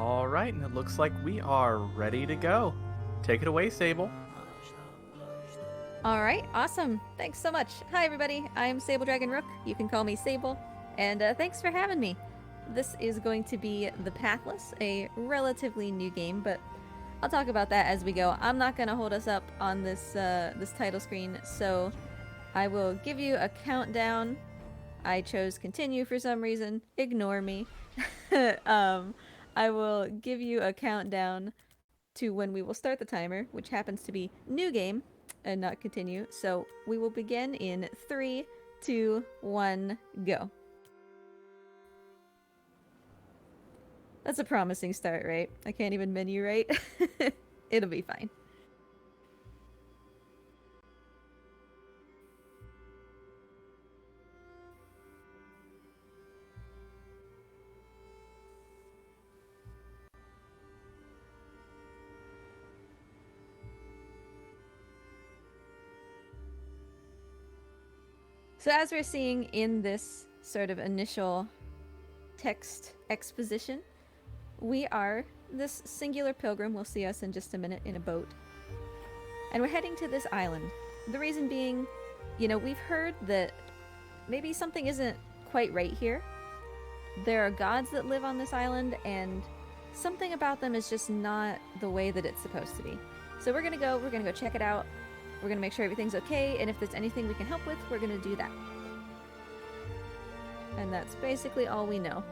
All right, and it looks like we are ready to go. Take it away, Sable. All right, awesome. Thanks so much. Hi, everybody. I'm sabledragonrook. You can call me Sable. And thanks for having me. This is going to be the Pathless, a relatively new game, but I'll talk about that as we go. I'm not going to hold us up on this title screen, so I will give you a countdown. I chose continue for some reason. Ignore me. I will give you a countdown to when we will start the timer, which happens to be new game and not continue. So we will begin in 3, 2, 1, go. That's a promising start, right? I can't even menu right. It'll be fine. So as we're seeing in this sort of initial text exposition, we are this singular pilgrim. We'll see us in just a minute in a boat. And we're heading to this island. The reason being, we've heard that maybe something isn't quite right here. There are gods that live on this island, and something about them is just not the way that it's supposed to be. So we're gonna go check it out. We're gonna make sure everything's okay, and if there's anything we can help with, we're gonna do that. And that's basically all we know.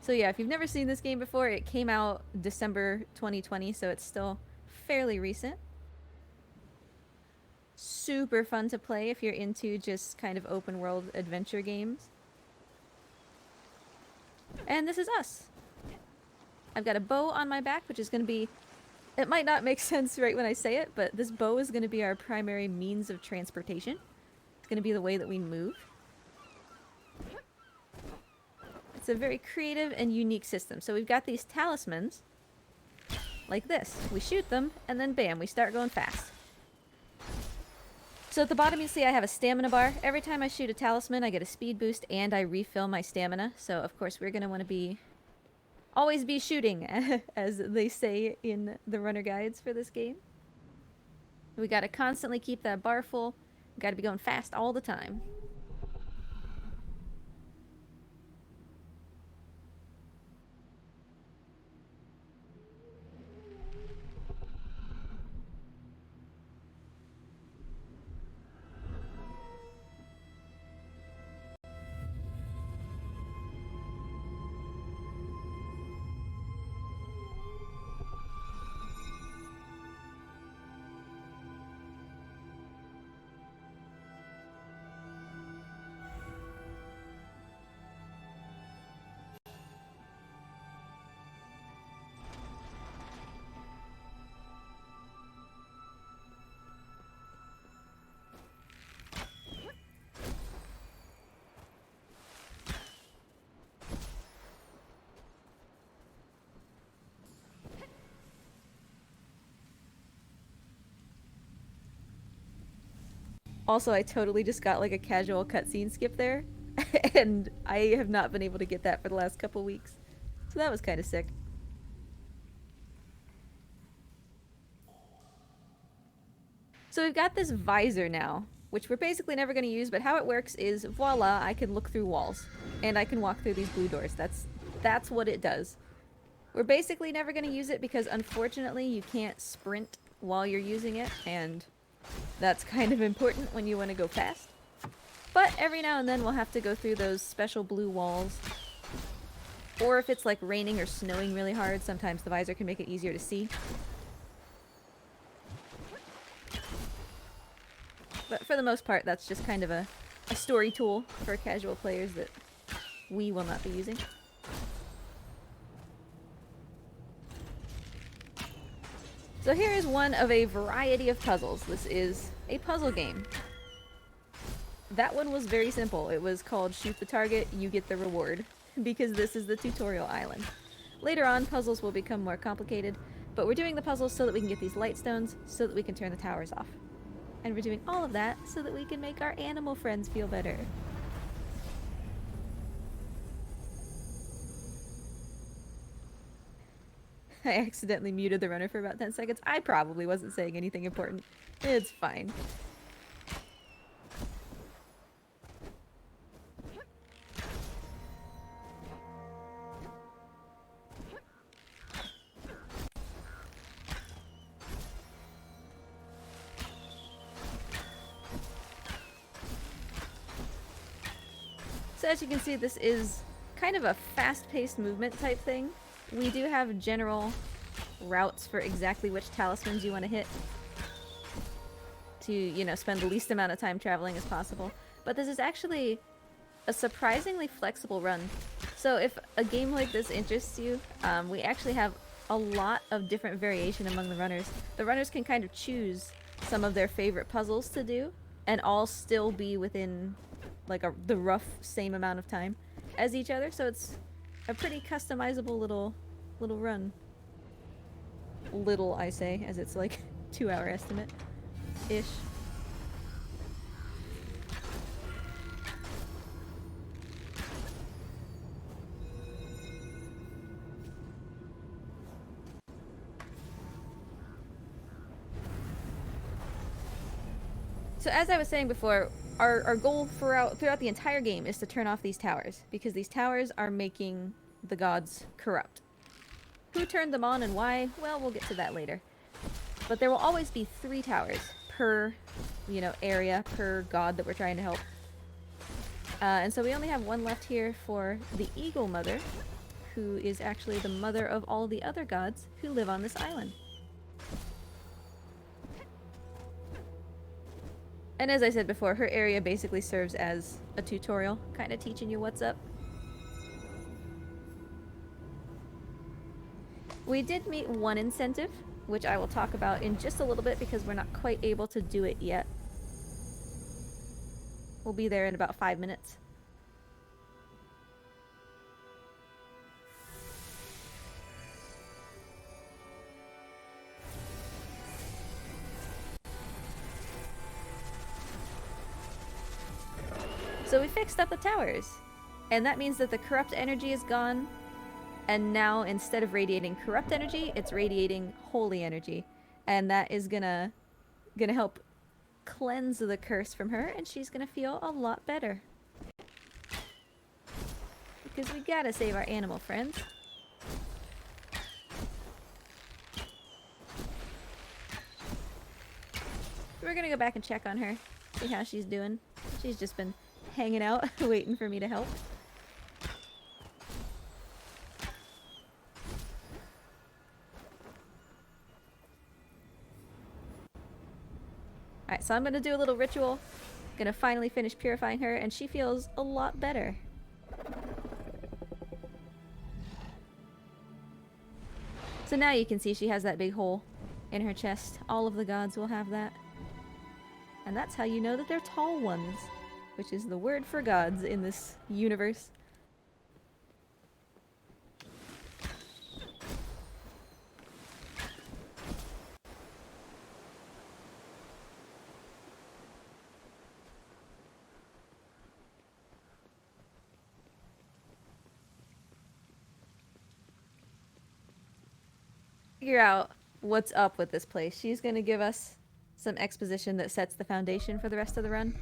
So yeah, if you've never seen this game before, it came out December 2020, so it's still fairly recent. Super fun to play if you're into just kind of open world adventure games. And this is us. I've got a bow on my back, which is going to be... It might not make sense right when I say it, but this bow is going to be our primary means of transportation. It's going to be the way that we move. It's a very creative and unique system. So we've got these talismans, like this. We shoot them, and then bam, we start going fast. So at the bottom you see I have a stamina bar. Every time I shoot a talisman, I get a speed boost and I refill my stamina. So of course we're going to want to always be shooting, as they say in the runner guides for this game. We got to constantly keep that bar full. We got to be going fast all the time. Also, I totally just got like a casual cutscene skip there, and I have not been able to get that for the last couple weeks. So that was kind of sick. So we've got this visor now, which we're basically never going to use, but how it works is, voila, I can look through walls, and I can walk through these blue doors. That's what it does. We're basically never going to use it because, unfortunately, you can't sprint while you're using it, and that's kind of important when you want to go fast. But every now and then we'll have to go through those special blue walls. Or if it's like raining or snowing really hard, sometimes the visor can make it easier to see. But for the most part, that's just kind of a story tool for casual players that we will not be using. So here is one of a variety of puzzles. This is a puzzle game. That one was very simple. It was called Shoot the Target, You Get the Reward, because this is the tutorial island. Later on, puzzles will become more complicated, but we're doing the puzzles so that we can get these light stones, so that we can turn the towers off. And we're doing all of that so that we can make our animal friends feel better. I accidentally muted the runner for about 10 seconds. I probably wasn't saying anything important. It's fine. So as you can see, this is kind of a fast-paced movement type thing. We do have general routes for exactly which talismans you want to hit to, you know, spend the least amount of time traveling as possible. But this is actually a surprisingly flexible run. So if a game like this interests you, we actually have a lot of different variation among the runners. The runners can kind of choose some of their favorite puzzles to do, and all still be within like the rough same amount of time as each other, so it's a pretty customizable little run. Little, I say, as it's like 2-hour estimate-ish. So as I was saying before, our goal throughout the entire game is to turn off these towers, because these towers are making the gods corrupt. Who turned them on and why? Well, we'll get to that later. But there will always be 3 towers per, you know, area, per god that we're trying to help. And so we only have one left here for the Eagle Mother, who is actually the mother of all the other gods who live on this island. And as I said before, her area basically serves as a tutorial, kind of teaching you what's up. We did meet one incentive, which I will talk about in just a little bit because we're not quite able to do it yet. We'll be there in about 5 minutes. So we fixed up the towers, and that means that the corrupt energy is gone, and now instead of radiating corrupt energy, it's radiating holy energy, and that is gonna help cleanse the curse from her, and she's gonna feel a lot better. Because we gotta save our animal friends. We're gonna go back and check on her, see how she's doing. She's just been hanging out, waiting for me to help. Alright, so I'm gonna do a little ritual. Gonna finally finish purifying her, and she feels a lot better. So now you can see she has that big hole in her chest. All of the gods will have that. And that's how you know that they're tall ones, which is the word for gods in this universe. Figure out what's up with this place. She's gonna give us some exposition that sets the foundation for the rest of the run.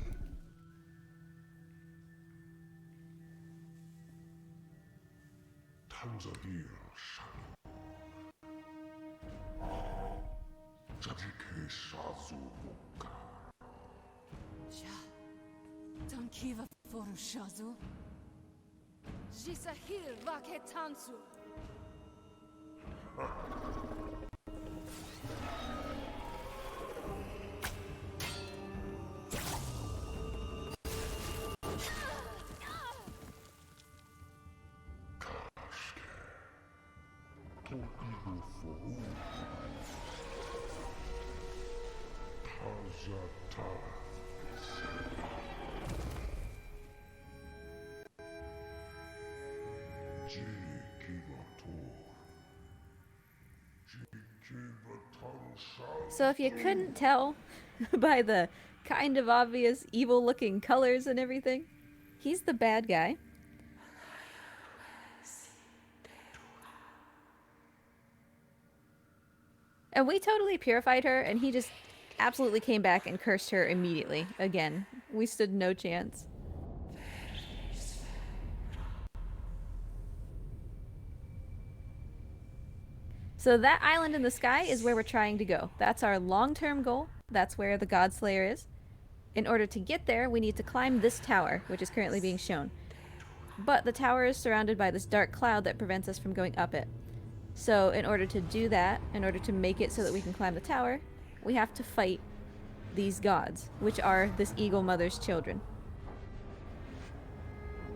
So if you couldn't tell, by the kind of obvious evil looking colors and everything. He's the bad guy. And we totally purified her, and he just absolutely came back and cursed her immediately. Again, we stood no chance. So that island in the sky is where we're trying to go. That's our long-term goal. That's where the Godslayer is. In order to get there, we need to climb this tower, which is currently being shown. But the tower is surrounded by this dark cloud that prevents us from going up it. So in order to do that, in order to make it so that we can climb the tower, we have to fight these gods, which are this Eagle Mother's children.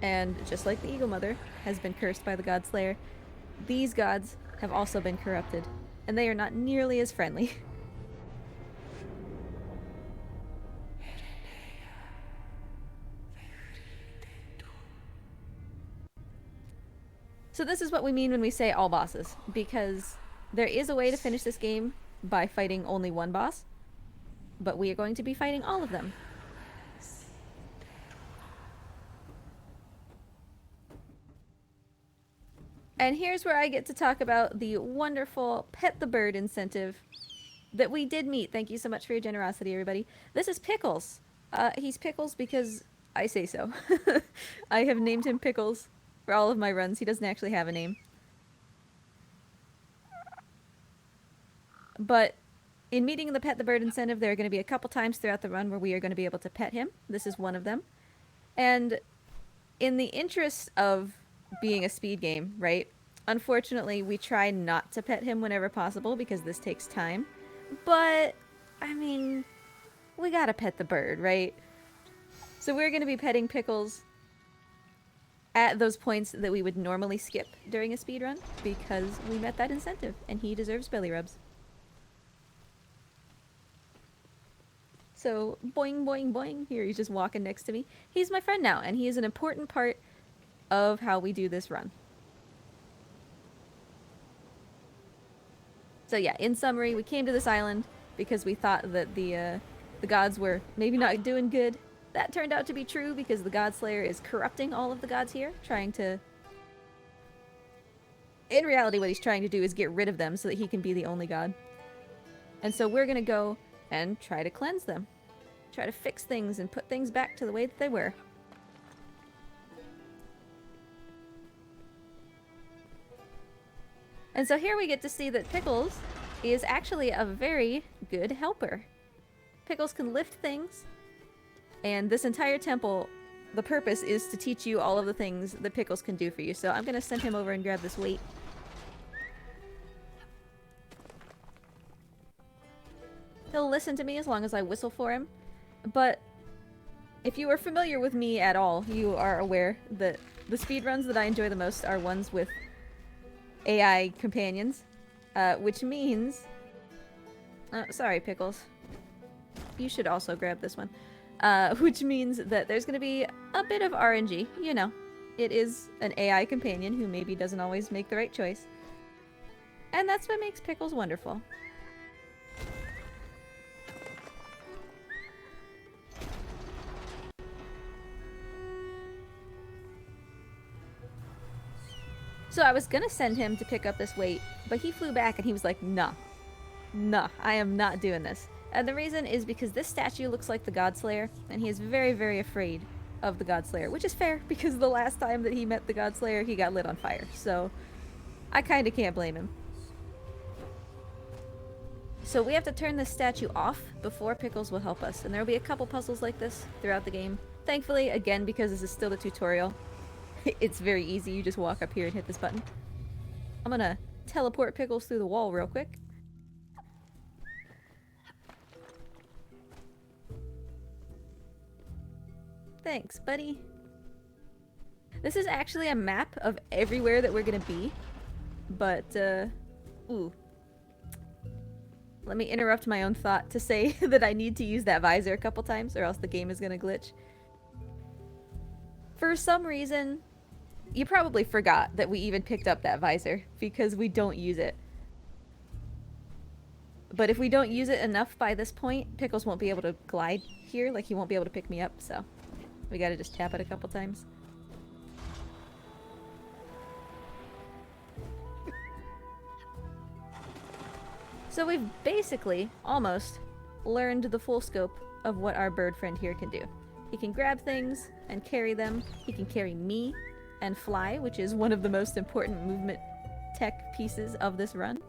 And just like the Eagle Mother has been cursed by the Godslayer, these gods have also been corrupted, and they are not nearly as friendly. So this is what we mean when we say all bosses, because there is a way to finish this game by fighting only one boss, but we are going to be fighting all of them. And here's where I get to talk about the wonderful Pet the Bird incentive that we did meet. Thank you so much for your generosity, everybody. This is Pickles. He's Pickles because I say so. I have named him Pickles for all of my runs. He doesn't actually have a name. But in meeting the Pet the Bird incentive, there are going to be a couple times throughout the run where we are going to be able to pet him. This is one of them. And in the interest of being a speed game, right? Unfortunately, we try not to pet him whenever possible because this takes time. But, I mean, we gotta pet the bird, right? So we're gonna be petting Pickles at those points that we would normally skip during a speed run because we met that incentive and he deserves belly rubs. So, boing, boing, boing. Here, he's just walking next to me. He's my friend now, and he is an important part of how we do this run. So yeah, in summary, we came to this island because we thought that the gods were maybe not doing good. That turned out to be true because the Godslayer is corrupting all of the gods here, trying to... In reality, what he's trying to do is get rid of them so that he can be the only god. And so we're gonna go and try to cleanse them. Try to fix things and put things back to the way that they were. And so here we get to see that Pickles is actually a very good helper. Pickles can lift things, and this entire temple, the purpose is to teach you all of the things that Pickles can do for you. So I'm gonna send him over and grab this weight. He'll listen to me as long as I whistle for him, but if you are familiar with me at all, you are aware that the speedruns that I enjoy the most are ones with AI companions, which means... sorry, Pickles. You should also grab this one. Which means that there's going to be a bit of RNG, you know. It is an AI companion who maybe doesn't always make the right choice. And that's what makes Pickles wonderful. So I was gonna send him to pick up this weight, but he flew back and he was like, nah, I am not doing this. And the reason is because this statue looks like the Godslayer, and he is very, very afraid of the Godslayer, which is fair because the last time that he met the Godslayer, he got lit on fire. So I kind of can't blame him. So we have to turn this statue off before Pickles will help us, and there will be a couple puzzles like this throughout the game. Thankfully, again, because this is still the tutorial, it's very easy. You just walk up here and hit this button. I'm gonna teleport Pickles through the wall real quick. Thanks, buddy. This is actually a map of everywhere that we're gonna be, but, ooh. Let me interrupt my own thought to say that I need to use that visor a couple times or else the game is gonna glitch. For some reason, you probably forgot that we even picked up that visor because we don't use it. But if we don't use it enough by this point, Pickles won't be able to glide here. Like, he won't be able to pick me up, so we gotta just tap it a couple times. So we've basically, almost, learned the full scope of what our bird friend here can do. He can grab things and carry them. He can carry me and fly, which is one of the most important movement tech pieces of this run.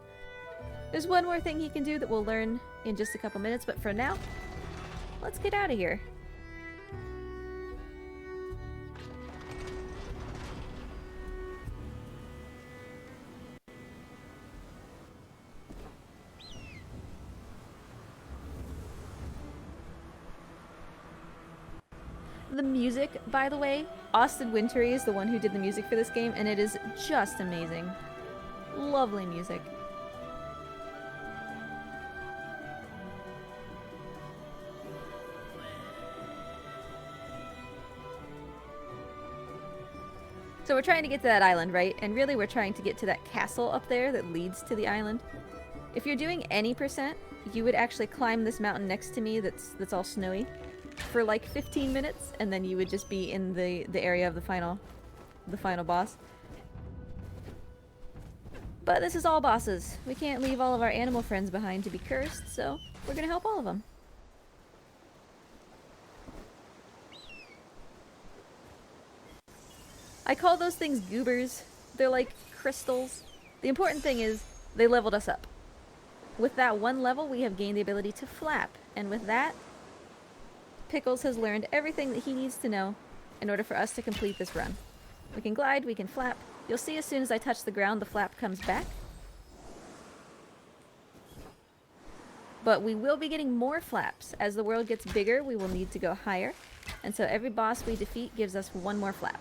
There's one more thing he can do that we'll learn in just a couple minutes, but for now, let's get out of here. The music, by the way, Austin Wintory is the one who did the music for this game, and it is just amazing. Lovely music. So we're trying to get to that island, right? And really we're trying to get to that castle up there that leads to the island. If you're doing any percent, you would actually climb this mountain next to me that's all snowy for like 15 minutes, and then you would just be in the area of the final boss. But this is all bosses. We can't leave all of our animal friends behind to be cursed, so we're gonna help all of them. I call those things goobers. They're like crystals. The important thing is they leveled us up. With that one level, we have gained the ability to flap, and with that, Pickles has learned everything that he needs to know in order for us to complete this run. We can glide, we can flap. You'll see as soon as I touch the ground, the flap comes back. But we will be getting more flaps. As the world gets bigger, we will need to go higher. And so every boss we defeat gives us one more flap.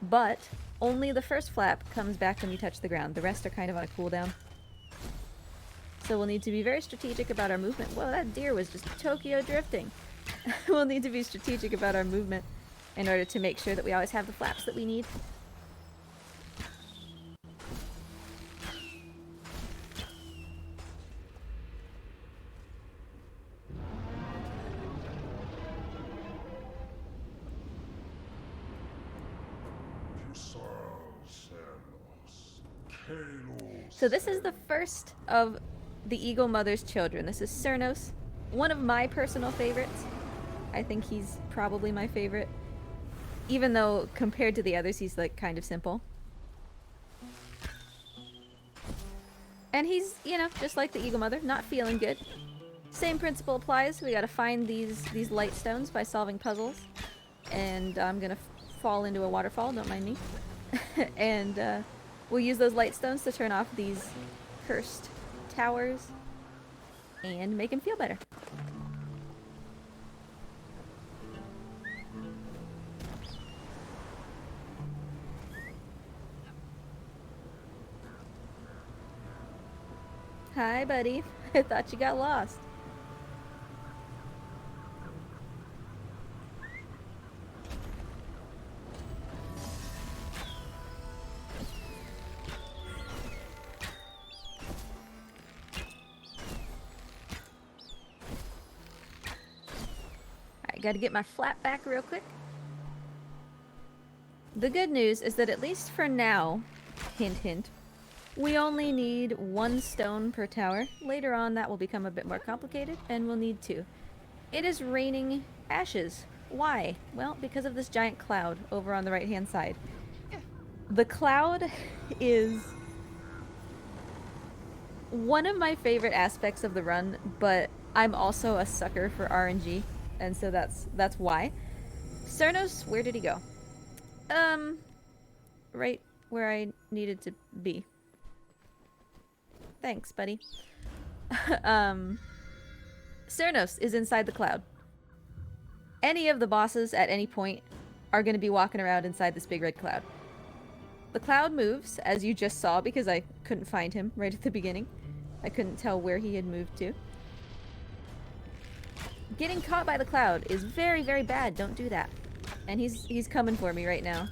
But only the first flap comes back when you touch the ground. The rest are kind of on a cooldown. So we'll need to be very strategic about our movement. Whoa, that deer was just Tokyo drifting. We'll need to be strategic about our movement in order to make sure that we always have the flaps that we need. So this is the first of the Eagle Mother's children. This is Cernos, one of my personal favorites. I think he's probably my favorite. Even though, compared to the others, he's like kind of simple. And he's, you know, just like the Eagle Mother, not feeling good. Same principle applies. We gotta find these light stones by solving puzzles. And I'm gonna fall into a waterfall, don't mind me. And we'll use those light stones to turn off these cursed towers and make him feel better. Hi, buddy. I thought you got lost. Alright, gotta get my flap back real quick. The good news is that at least for now, hint hint, we only need one stone per tower. Later on that will become a bit more complicated and we'll need two. It is raining ashes. Why? Well, because of this giant cloud over on the right hand side. The cloud is one of my favorite aspects of the run, but I'm also a sucker for RNG, and so that's why. Cernos, where did he go? Right where I needed to be. Thanks, buddy. Cernos is inside the cloud. Any of the bosses at any point are going to be walking around inside this big red cloud. The cloud moves, as you just saw, because I couldn't find him right at the beginning. I couldn't tell where he had moved to. Getting caught by the cloud is very, very bad. Don't do that. And he's coming for me right now.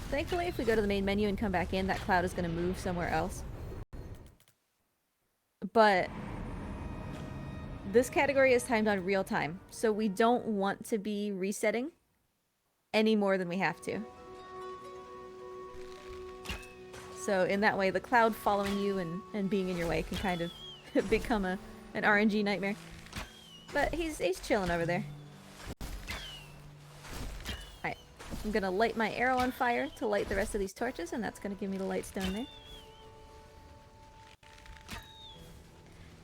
Thankfully, if we go to the main menu and come back in, that cloud is going to move somewhere else. but this category is timed on real time, so we don't want to be resetting any more than we have to. So in that way, the cloud following you and being in your way can kind of become an RNG nightmare. But he's chilling over there. Alright, I'm gonna light my arrow on fire to light the rest of these torches, and that's gonna give me the light stone there.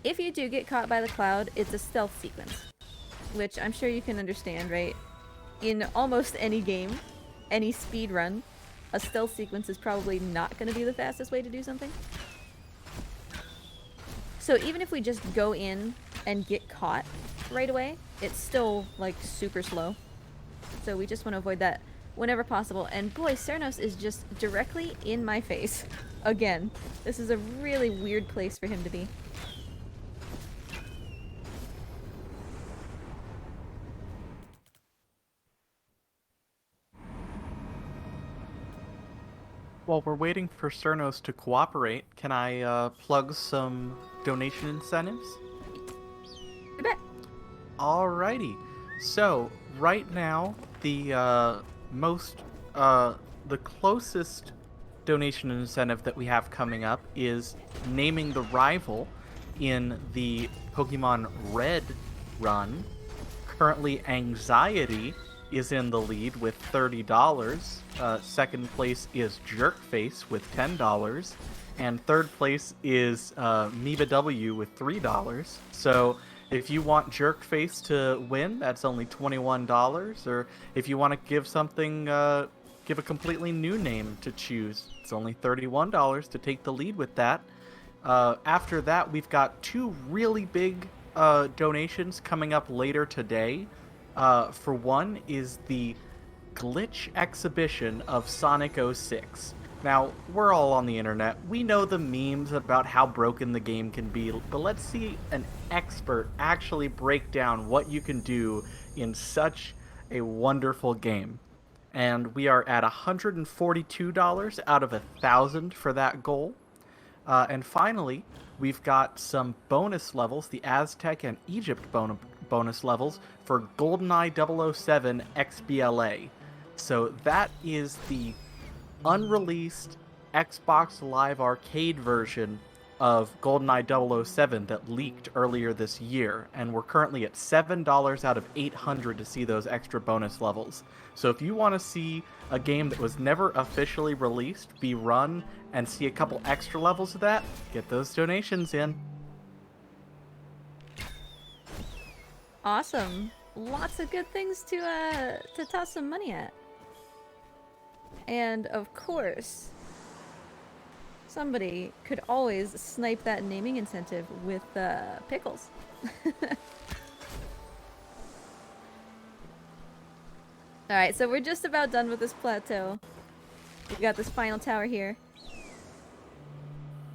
If you do get caught by the cloud, it's a stealth sequence. Which I'm sure you can understand, right? In almost any game, any speed run, a stealth sequence is probably not going to be the fastest way to do something. So even if we just go in and get caught right away, it's still, like, super slow. So we just want to avoid that whenever possible. And boy, Cernos is just directly in my face. Again, this is a really weird place for him to be. While we're waiting for Cernos to cooperate, can I plug some donation incentives? You bet. Alrighty. So, right now, the closest donation incentive that we have coming up is naming the rival in the Pokemon Red run. Currently, Anxiety is in the lead with $30. Second place is Jerkface with $10. And third place is Miva W with $3. So if you want Jerkface to win, that's only $21. Or if you want to give something, give a completely new name to choose, it's only $31 to take the lead with that. After that, we've got two really big donations coming up later today. For one is the glitch exhibition of Sonic 06. Now, we're all on the internet. We know the memes about how broken the game can be, but let's see an expert actually break down what you can do in such a wonderful game. And we are at $142 out of 1,000 for that goal. And finally, we've got some bonus levels, the Aztec and Egypt bonus levels for GoldenEye 007 XBLA. So that is the unreleased Xbox Live Arcade version of GoldenEye 007 that leaked earlier this year, and we're currently at $7 out of 800 to see those extra bonus levels. So if you want to see a game that was never officially released be run and see a couple extra levels of that, get those donations in. Awesome. Lots of good things to toss some money at. And of course, somebody could always snipe that naming incentive with pickles. Alright, so we're just about done with this plateau. We've got this final tower here.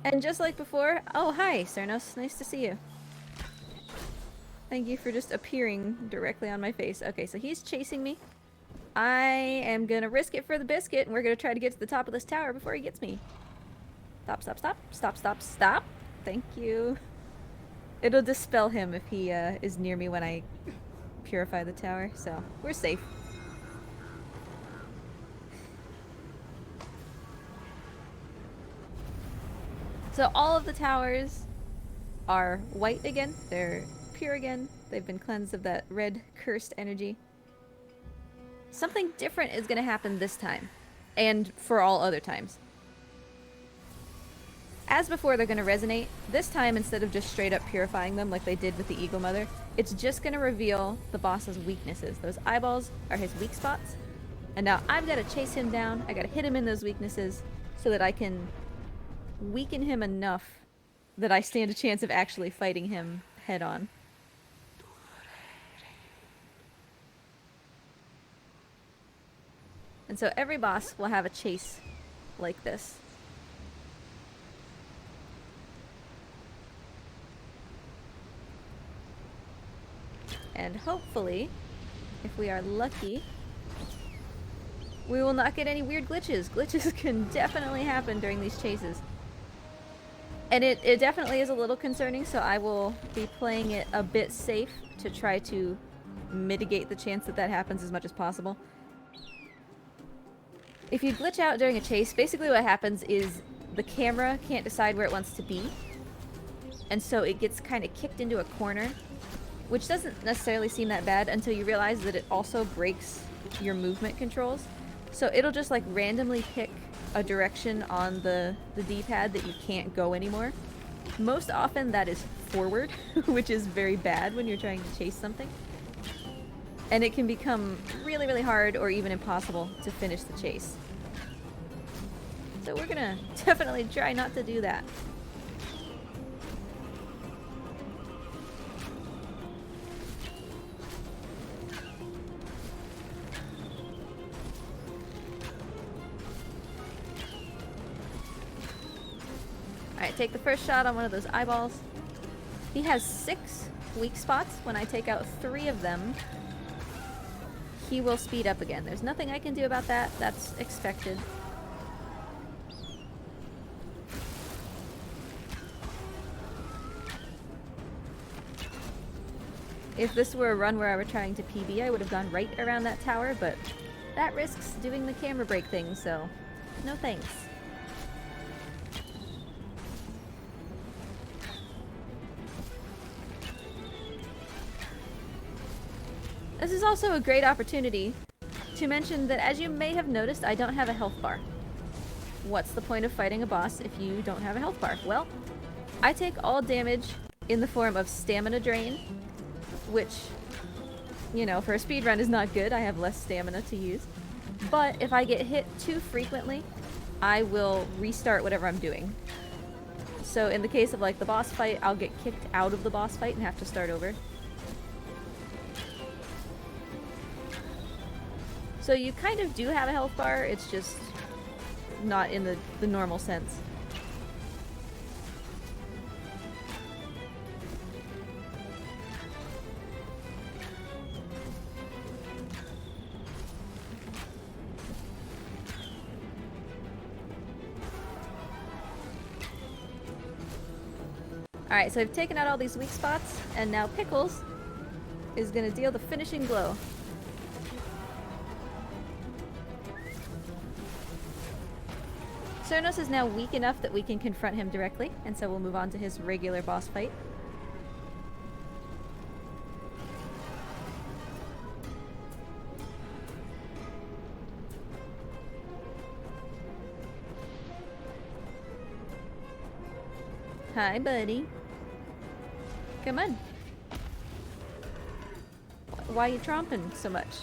And just like before, oh hi Cernos, nice to see you. Thank you for just appearing directly on my face. Okay, so he's chasing me. I am gonna risk it for the biscuit, and we're gonna try to get to the top of this tower before he gets me. Stop, stop, stop. Stop, stop, stop. Thank you. It'll dispel him if he is near me when I purify the tower, so we're safe. So all of the towers are white again. They're pure again. They've been cleansed of that red cursed energy. Something different is going to happen this time, and for all other times. As before, they're going to resonate. This time, instead of just straight up purifying them like they did with the Eagle Mother, it's just going to reveal the boss's weaknesses. Those eyeballs are his weak spots, and now I've got to chase him down. I got to hit him in those weaknesses so that I can weaken him enough that I stand a chance of actually fighting him head on. And so every boss will have a chase like this. And hopefully, if we are lucky, we will not get any weird glitches. Glitches can definitely happen during these chases. And it definitely is a little concerning, so I will be playing it a bit safe to try to mitigate the chance that that happens as much as possible. If you glitch out during a chase, basically what happens is the camera can't decide where it wants to be, and so it gets kind of kicked into a corner, which doesn't necessarily seem that bad until you realize that it also breaks your movement controls. So it'll just like randomly pick a direction on the D-pad that you can't go anymore. Most often that is forward, which is very bad when you're trying to chase something. And it can become really, really hard or even impossible to finish the chase. So we're gonna definitely try not to do that. Alright, take the first shot on one of those eyeballs. He has 6 weak spots. When I take out 3 of them, he will speed up again. There's nothing I can do about that. That's expected. If this were a run where I were trying to PB, I would have gone right around that tower, but that risks doing the camera break thing, so no thanks. This is also a great opportunity to mention that, as you may have noticed, I don't have a health bar. What's the point of fighting a boss if you don't have a health bar? Well, I take all damage in the form of stamina drain, which, you know, for a speedrun is not good. I have less stamina to use. But if I get hit too frequently, I will restart whatever I'm doing. So in the case of like the boss fight, I'll get kicked out of the boss fight and have to start over. So you kind of do have a health bar, it's just not in the normal sense. Alright, so I've taken out all these weak spots, and now Pickles is gonna deal the finishing blow. Cernos is now weak enough that we can confront him directly, and so we'll move on to his regular boss fight. Hi, buddy. Come on. Why are you tromping so much?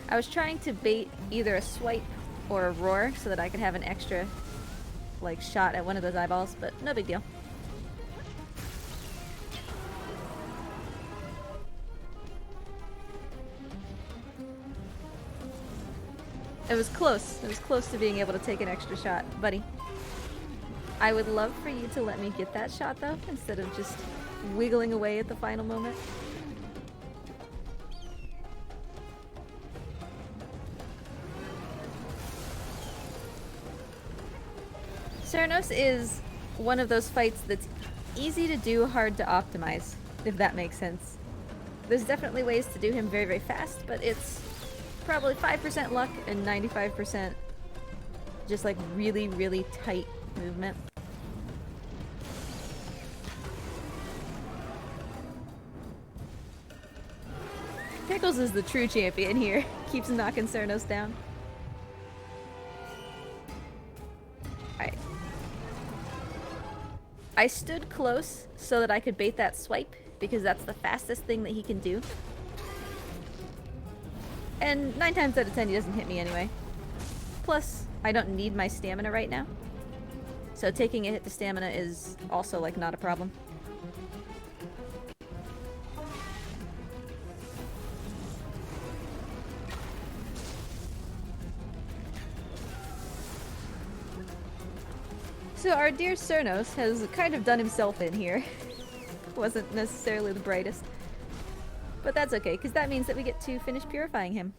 I was trying to bait either a swipe or a roar so that I could have an extra, like, shot at one of those eyeballs, but no big deal. It was close. It was close to being able to take an extra shot, buddy. I would love for you to let me get that shot, though, instead of just wiggling away at the final moment. Cernos is one of those fights that's easy to do, hard to optimize, if that makes sense. There's definitely ways to do him very, very fast, but it's probably 5% luck and 95% just like really, really tight movement. Pickles is the true champion here. Keeps knocking Cernos down. Alright. I stood close so that I could bait that swipe, because that's the fastest thing that he can do. And 9 times out of 10 he doesn't hit me anyway. Plus, I don't need my stamina right now. So taking a hit to stamina is also like not a problem. So our dear Cernos has kind of done himself in here. Wasn't necessarily the brightest. But that's okay, because that means that we get to finish purifying him.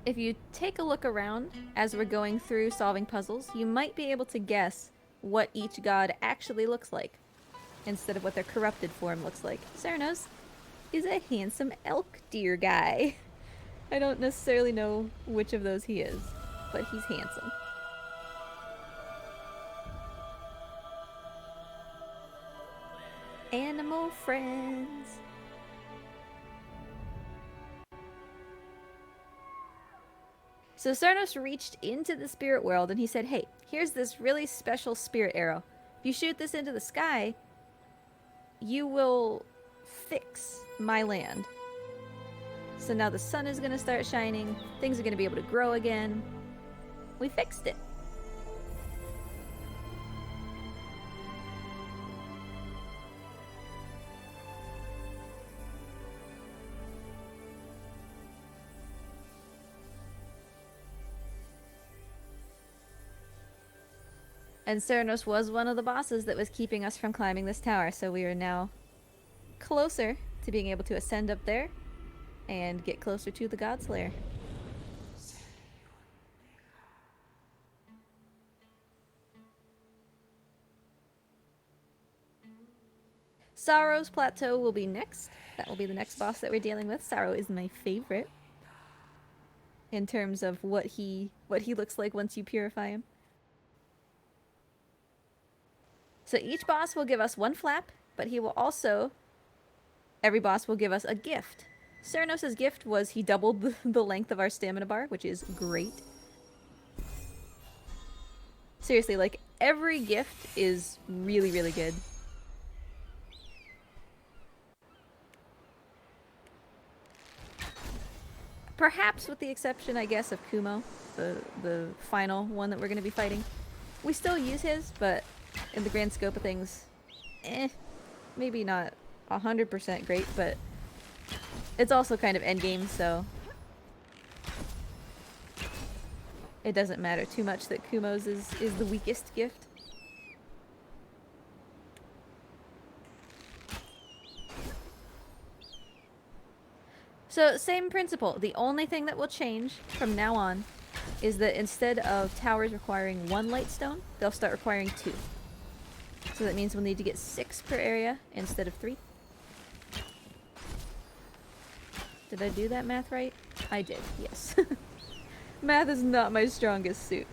if you take a look around as we're going through solving puzzles, you might be able to guess what each god actually looks like, instead of what their corrupted form looks like. Cernus is a handsome elk deer guy. I don't necessarily know which of those he is, but he's handsome. Animal friends. So Cernus reached into the spirit world and he said, hey, here's this really special spirit arrow. If you shoot this into the sky, you will fix my land. So now the sun is going to start shining, things are going to be able to grow again. We fixed it. And Cernus was one of the bosses that was keeping us from climbing this tower, so we are now closer to being able to ascend up there and get closer to the Godslayer. Sorrow's Plateau will be next. That will be the next boss that we're dealing with. Sorrow is my favorite in terms of what he looks like once you purify him. So each boss will give us one flap, but he will also... every boss will give us a gift. Cernus' gift was he doubled the length of our stamina bar, which is great. Seriously, like, every gift is really, really good. Perhaps with the exception, I guess, of Kumo, the final one that we're going to be fighting. We still use his, but in the grand scope of things, maybe not 100% great, but it's also kind of endgame, so it doesn't matter too much that Kumo's is the weakest gift. So, same principle. The only thing that will change from now on is that instead of towers requiring 1 light stone, they'll start requiring 2. So that means we'll need to get 6 per area instead of 3. Did I do that math right? I did, yes. Math is not my strongest suit.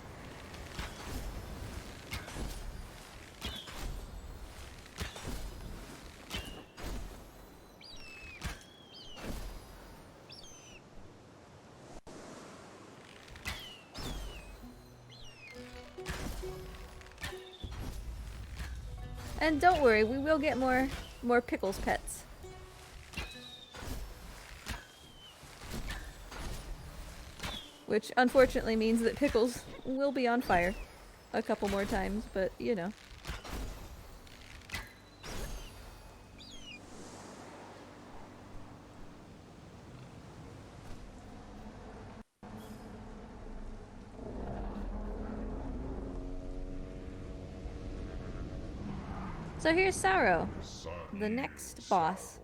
And don't worry, we will get more Pickles pets. Which unfortunately means that Pickles will be on fire a couple more times, but you know. So here's Sorrow, the next boss.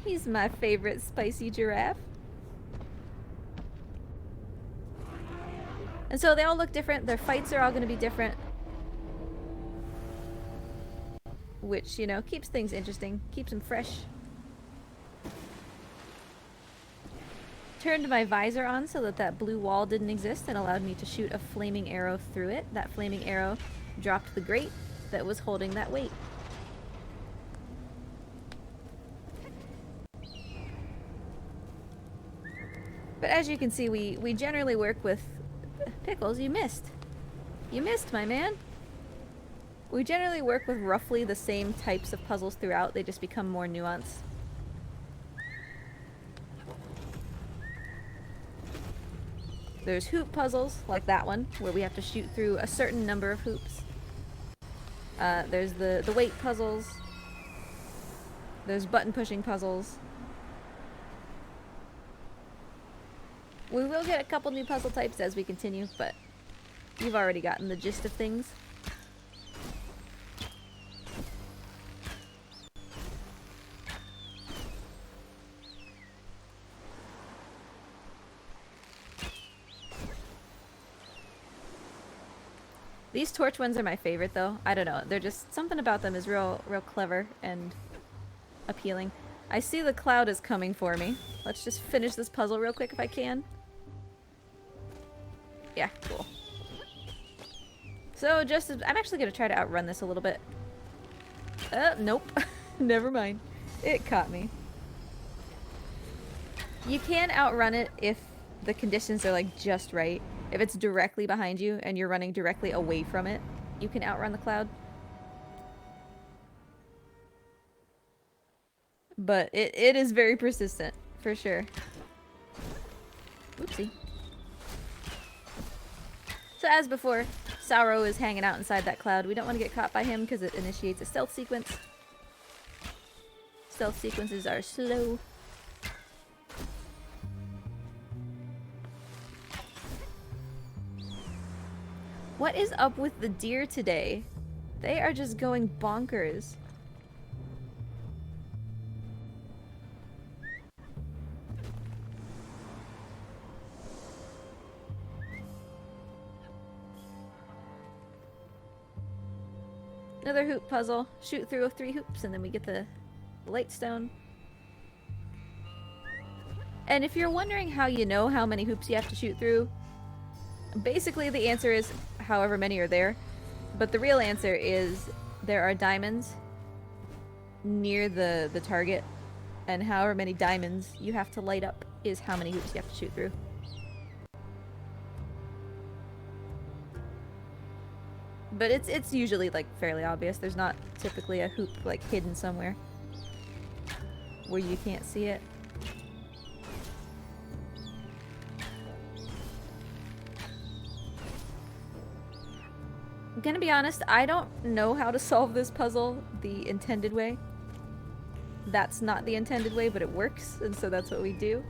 He's my favorite spicy giraffe. And so they all look different, their fights are all going to be different. Which, you know, keeps things interesting, keeps them fresh. Turned my visor on so that that blue wall didn't exist and allowed me to shoot a flaming arrow through it. That flaming arrow dropped the grate that was holding that weight. But as you can see, we generally work with... Pickles, you missed. You missed, my man. We generally work with roughly the same types of puzzles throughout, they just become more nuanced. There's hoop puzzles, like that one, where we have to shoot through a certain number of hoops. There's the weight puzzles. There's button pushing puzzles. We will get a couple new puzzle types as we continue, but you've already gotten the gist of things. These torch ones are my favorite, though. I don't know. They're just... something about them is real clever and appealing. I see the cloud is coming for me. Let's just finish this puzzle real quick if I can. Yeah, cool. So, just as... I'm actually going to try to outrun this a little bit. Nope. Never mind. It caught me. You can outrun it if the conditions are, like, just right. If it's directly behind you and you're running directly away from it, you can outrun the cloud. But it is very persistent, for sure. Oopsie. So as before, Sauro is hanging out inside that cloud. We don't want to get caught by him because it initiates a stealth sequence. Stealth sequences are slow. What is up with the deer today? They are just going bonkers. Another hoop puzzle. Shoot through 3 hoops and then we get the light stone. And if you're wondering how you know how many hoops you have to shoot through, basically the answer is however many are there. But the real answer is there are diamonds near the target, and however many diamonds you have to light up is how many hoops you have to shoot through. But it's usually like fairly obvious. There's not typically a hoop like hidden somewhere where you can't see it. I'm gonna be honest, I don't know how to solve this puzzle the intended way. That's not the intended way, but it works, and so that's what we do.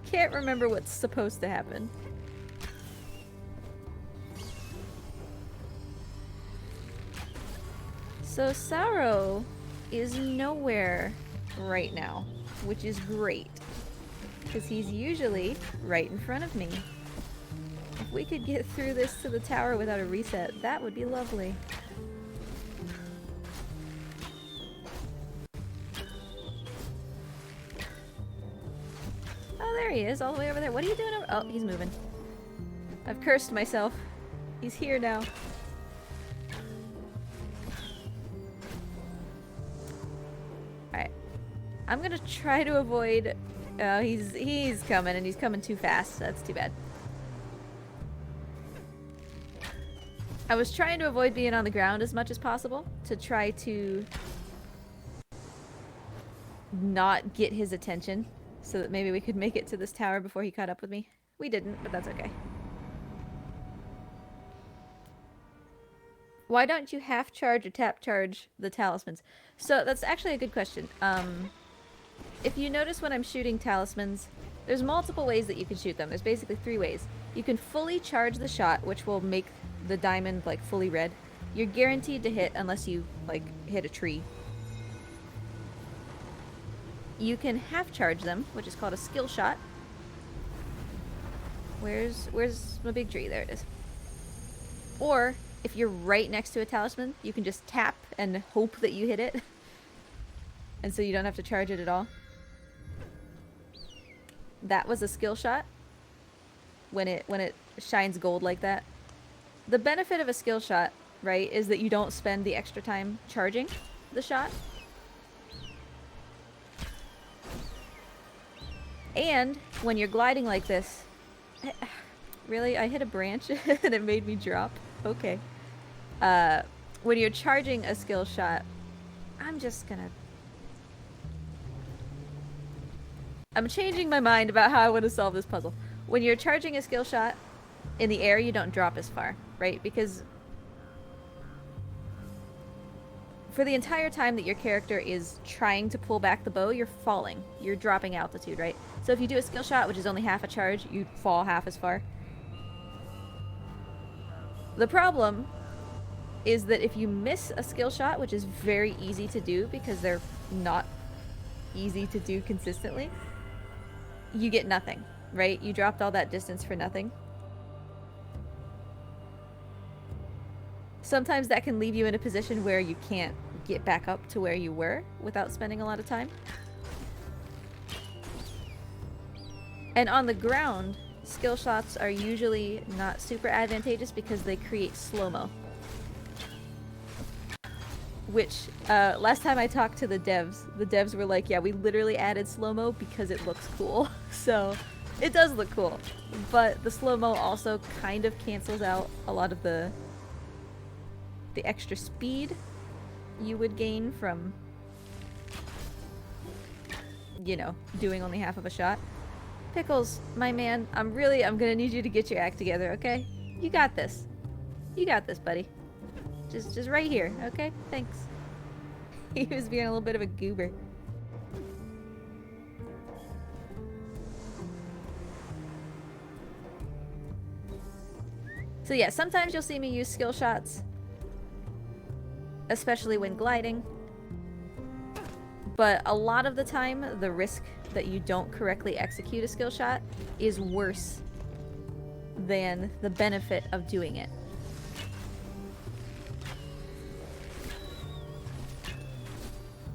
Can't remember what's supposed to happen. So Sauro is nowhere right now, which is great, because he's usually right in front of me. If we could get through this to the tower without a reset, that would be lovely. Oh, there he is, all the way over there. What are you doing over— oh, he's moving. I've cursed myself. He's here now. Alright. I'm gonna try to avoid— oh, he's coming, and he's coming too fast. That's too bad. I was trying to avoid being on the ground as much as possible to try to not get his attention so that maybe we could make it to this tower before he caught up with me. We didn't, but that's okay. Why don't you half charge or tap charge the talismans? So that's actually a good question. If you notice when I'm shooting talismans, there's multiple ways that you can shoot them. There's basically 3 ways. You can fully charge the shot, which will make the diamond like fully red. You're guaranteed to hit unless you like hit a tree. You can half charge them, which is called a skill shot. Where's my big tree? There it is. Or if you're right next to a talisman, you can just tap and hope that you hit it. And so you don't have to charge it at all. That was a skill shot. When it shines gold like that. The benefit of a skill shot, right, is that you don't spend the extra time charging the shot. And when you're gliding like this... really? I hit a branch and it made me drop? Okay. When you're charging a skill shot, I'm changing my mind about how I want to solve this puzzle. When you're charging a skill shot in the air, you don't drop as far, right? Because for the entire time that your character is trying to pull back the bow, you're falling. You're dropping altitude, right? So if you do a skill shot, which is only half a charge, you fall half as far. The problem is that if you miss a skill shot, which is very easy to do because they're not easy to do consistently, you get nothing, right? You dropped all that distance for nothing. sometimes that can leave you in a position where you can't get back up to where you were without spending a lot of time. And on the ground, skill shots are usually not super advantageous because they create slow-mo. Which, last time I talked to the devs were like, yeah, we literally added slow-mo because it looks cool. So, it does look cool. But the slow-mo also kind of cancels out a lot of the extra speed you would gain from, you know, doing only half of a shot. Pickles, my man, I'm gonna need you to get your act together, okay? You got this. You got this, buddy. Just right here, okay? Thanks. He was being a little bit of a goober. So yeah, sometimes you'll see me use skill shots, especially when gliding. But a lot of the time, the risk that you don't correctly execute a skill shot is worse than the benefit of doing it.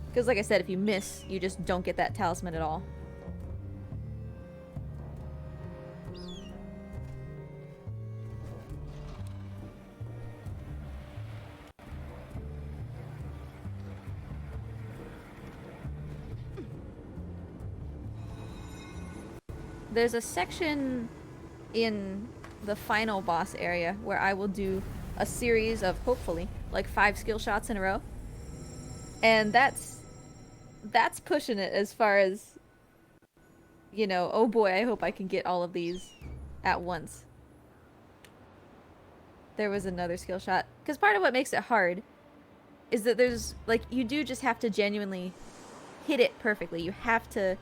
Because like I said, if you miss, you just don't get that talisman at all. There's a section in the final boss area where I will do a series of, hopefully, like 5 skill shots in a row. And that's pushing it as far as, you know, oh boy, I hope I can get all of these at once. There was another skill shot. Because part of what makes it hard is that there's, like, you do just have to genuinely hit it perfectly. You have to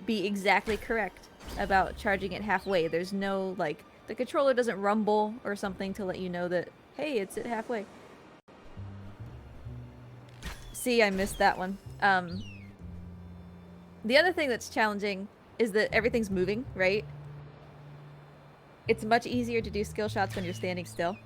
be exactly correct about charging it halfway. There's no, like, the controller doesn't rumble or something to let you know that, hey, it's at halfway. See, I missed that one. The other thing that's challenging is that everything's moving, right? It's much easier to do skill shots when you're standing still.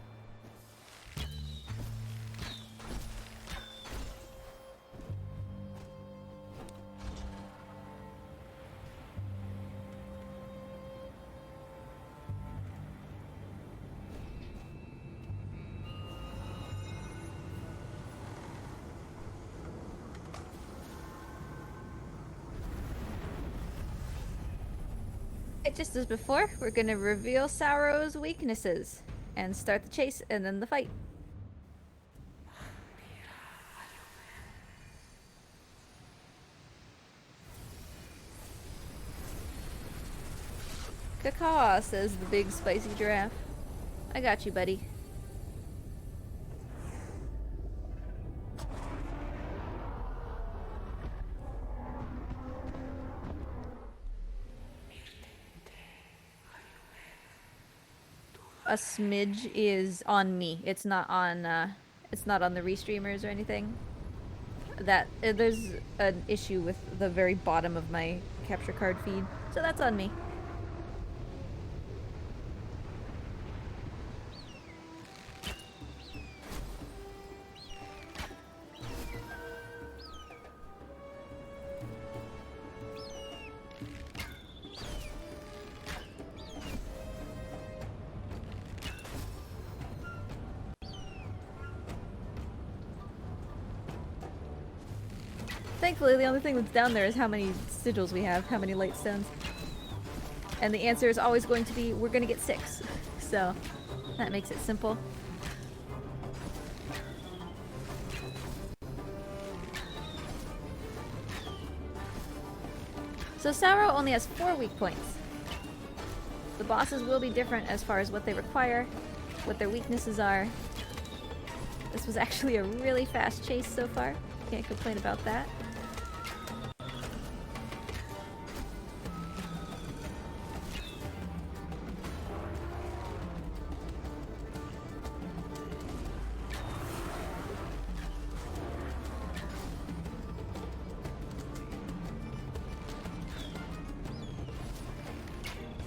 Just as before, we're gonna reveal Sauro's weaknesses and start the chase and then the fight. Cacaw, says the big spicy giraffe. I got you, buddy. A smidge is on me. It's not on the restreamers or anything. That there's an issue with the very bottom of my capture card feed, so that's on me. Thankfully, the only thing that's down there is how many sigils we have, how many light stones. And the answer is always going to be, we're gonna get 6. So, that makes it simple. So Sauro only has 4 weak points. The bosses will be different as far as what they require, what their weaknesses are. This was actually a really fast chase so far. Can't complain about that.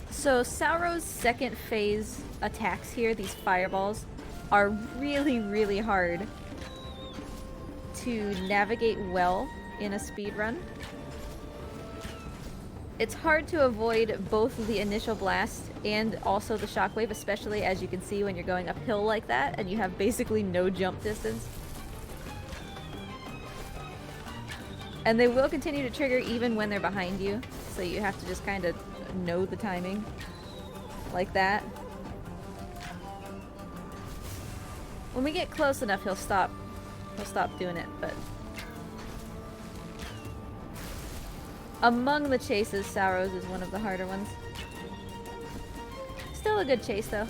So Sauro's second phase attacks here, these fireballs, are really, really hard to navigate well in a speedrun. It's hard to avoid both the initial blast and also the shockwave, especially as you can see when you're going uphill like that and you have basically no jump distance. And they will continue to trigger even when they're behind you, so you have to just kind of know the timing. Like that. When we get close enough, he'll stop doing it, but... Among the chases, Sauros is one of the harder ones. Still a good chase, though.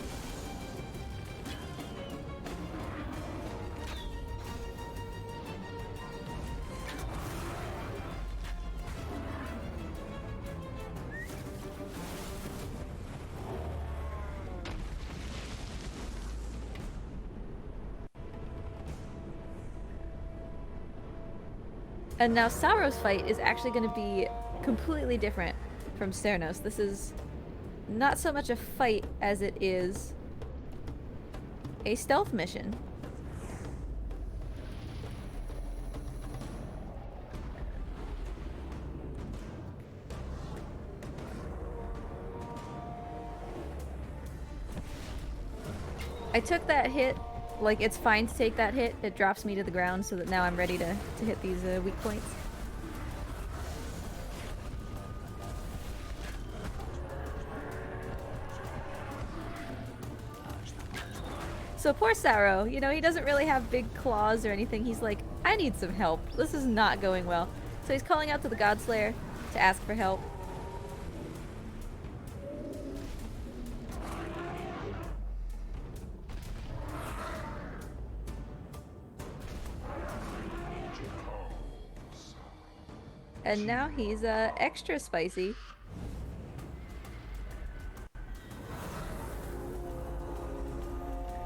And now Sauros' fight is actually going to be completely different from Cernos. This is not so much a fight as it is a stealth mission. I took that hit. Like, it's fine to take that hit. It drops me to the ground so that now I'm ready to hit these weak points. So poor Sauro, you know, he doesn't really have big claws or anything. He's like, I need some help. This is not going well. So he's calling out to the Godslayer to ask for help. And now he's extra spicy.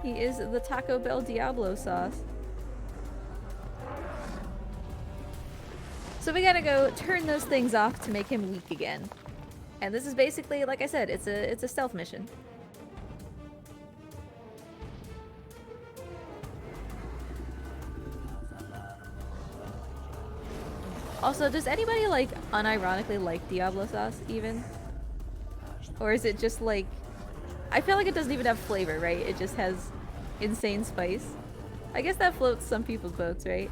He is the Taco Bell Diablo sauce. So we gotta go turn those things off to make him weak again. And this is basically, like I said, it's a stealth mission. Also, does anybody, like, unironically like Diablo sauce, even? Or is it just, like... I feel like it doesn't even have flavor, right? It just has insane spice. I guess that floats some people's boats, right?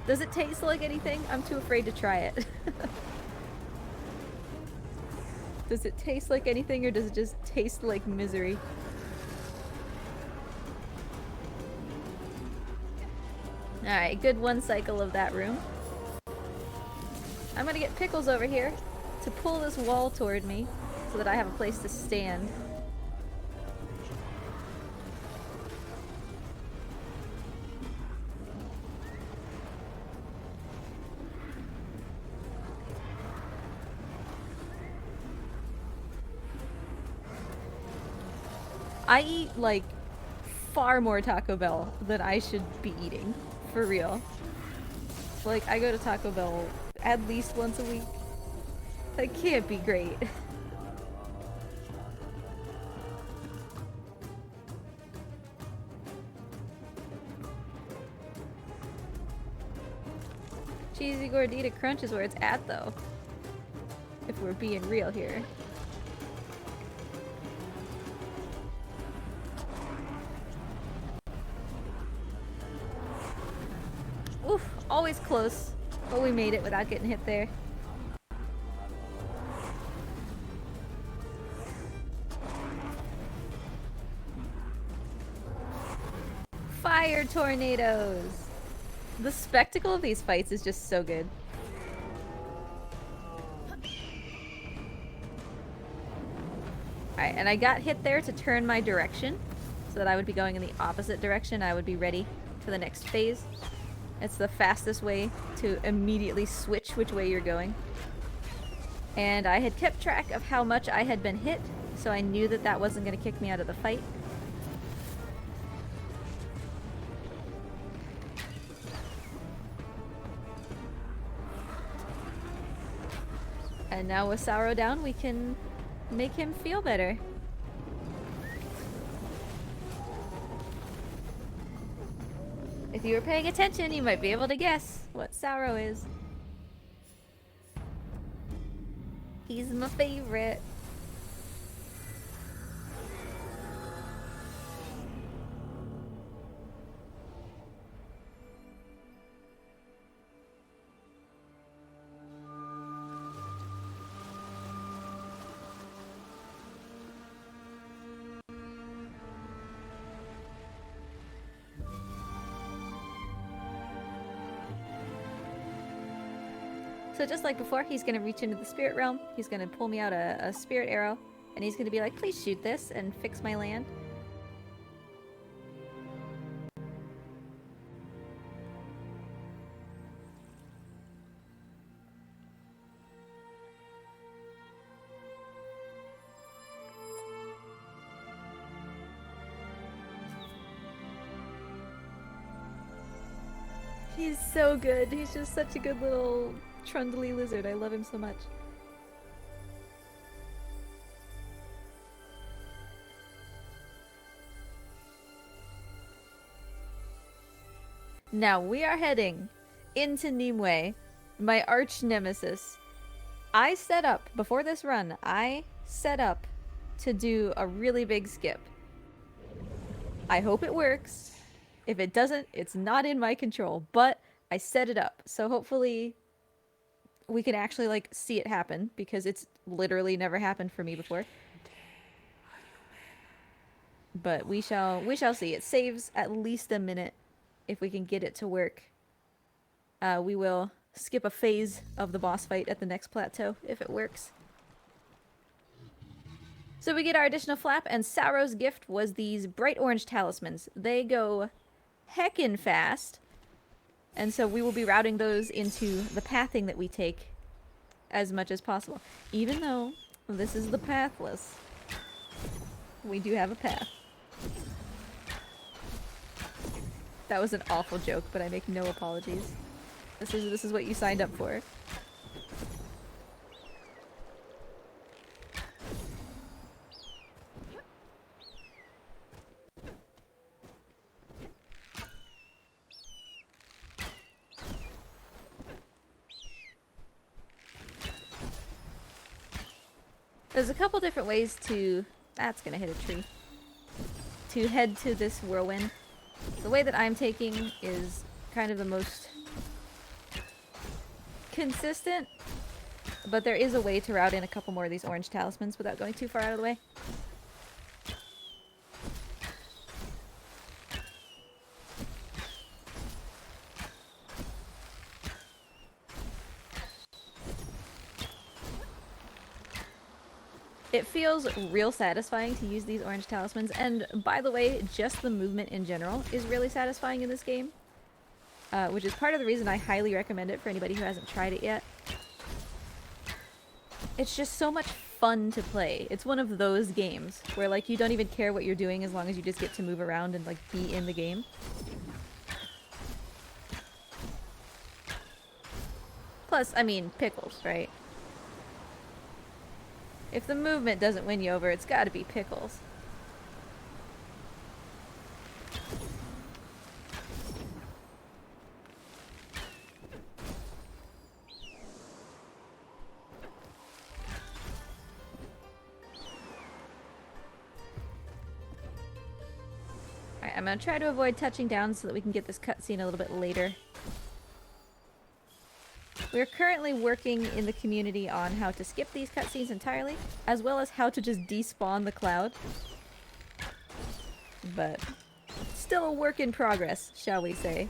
Does it taste like anything? I'm too afraid to try it. Does it taste like anything, or does it just taste like misery? Alright, good one cycle of that room. I'm gonna get Pickles over here to pull this wall toward me so that I have a place to stand. I eat, like, far more Taco Bell than I should be eating. For real. Like, I go to Taco Bell at least once a week. That can't be great. Cheesy Gordita Crunch is where it's at, though. If we're being real here. Oof, always close. But we made it without getting hit there. Fire tornadoes! The spectacle of these fights is just so good. Alright, and I got hit there to turn my direction, so that I would be going in the opposite direction. I would be ready for the next phase. It's the fastest way to immediately switch which way you're going. And I had kept track of how much I had been hit, so I knew that that wasn't going to kick me out of the fight. And now with Sauro down, we can make him feel better. If you were paying attention, you might be able to guess what Sauro is. He's my favorite. So just like before, he's gonna reach into the spirit realm, he's gonna pull me out a spirit arrow, and he's gonna be like, please shoot this and fix my land. He's so good. He's just such a good little trundly lizard. I love him so much. Now we are heading into Nimue, my arch nemesis. I set up, before this run, I set up to do a really big skip. I hope it works. If it doesn't, it's not in my control, but I set it up. So hopefully we can actually like see it happen, because it's literally never happened for me before. But we shall see. It saves at least a minute if we can get it to work. We will skip a phase of the boss fight at the next plateau if it works. So we get our additional flap, and Sauro's gift was these bright orange talismans. They go heckin' fast, and so we will be routing those into the pathing that we take as much as possible. Even though this is the Pathless, we do have a path. That was an awful joke, but I make no apologies. This is what you signed up for. There's a couple different ways to... That's gonna hit a tree. To head to this whirlwind. The way that I'm taking is kind of the most consistent, but there is a way to route in a couple more of these orange talismans without going too far out of the way. It feels real satisfying to use these orange talismans, and by the way, just the movement in general is really satisfying in this game. Which is part of the reason I highly recommend it for anybody who hasn't tried it yet. It's just so much fun to play. It's one of those games where like you don't even care what you're doing as long as you just get to move around and like be in the game. Plus, I mean, pickles, right? If the movement doesn't win you over, it's gotta be pickles. Alright, I'm gonna try to avoid touching down so that we can get this cutscene a little bit later. We're currently working in the community on how to skip these cutscenes entirely, as well as how to just despawn the cloud. But still a work in progress, shall we say.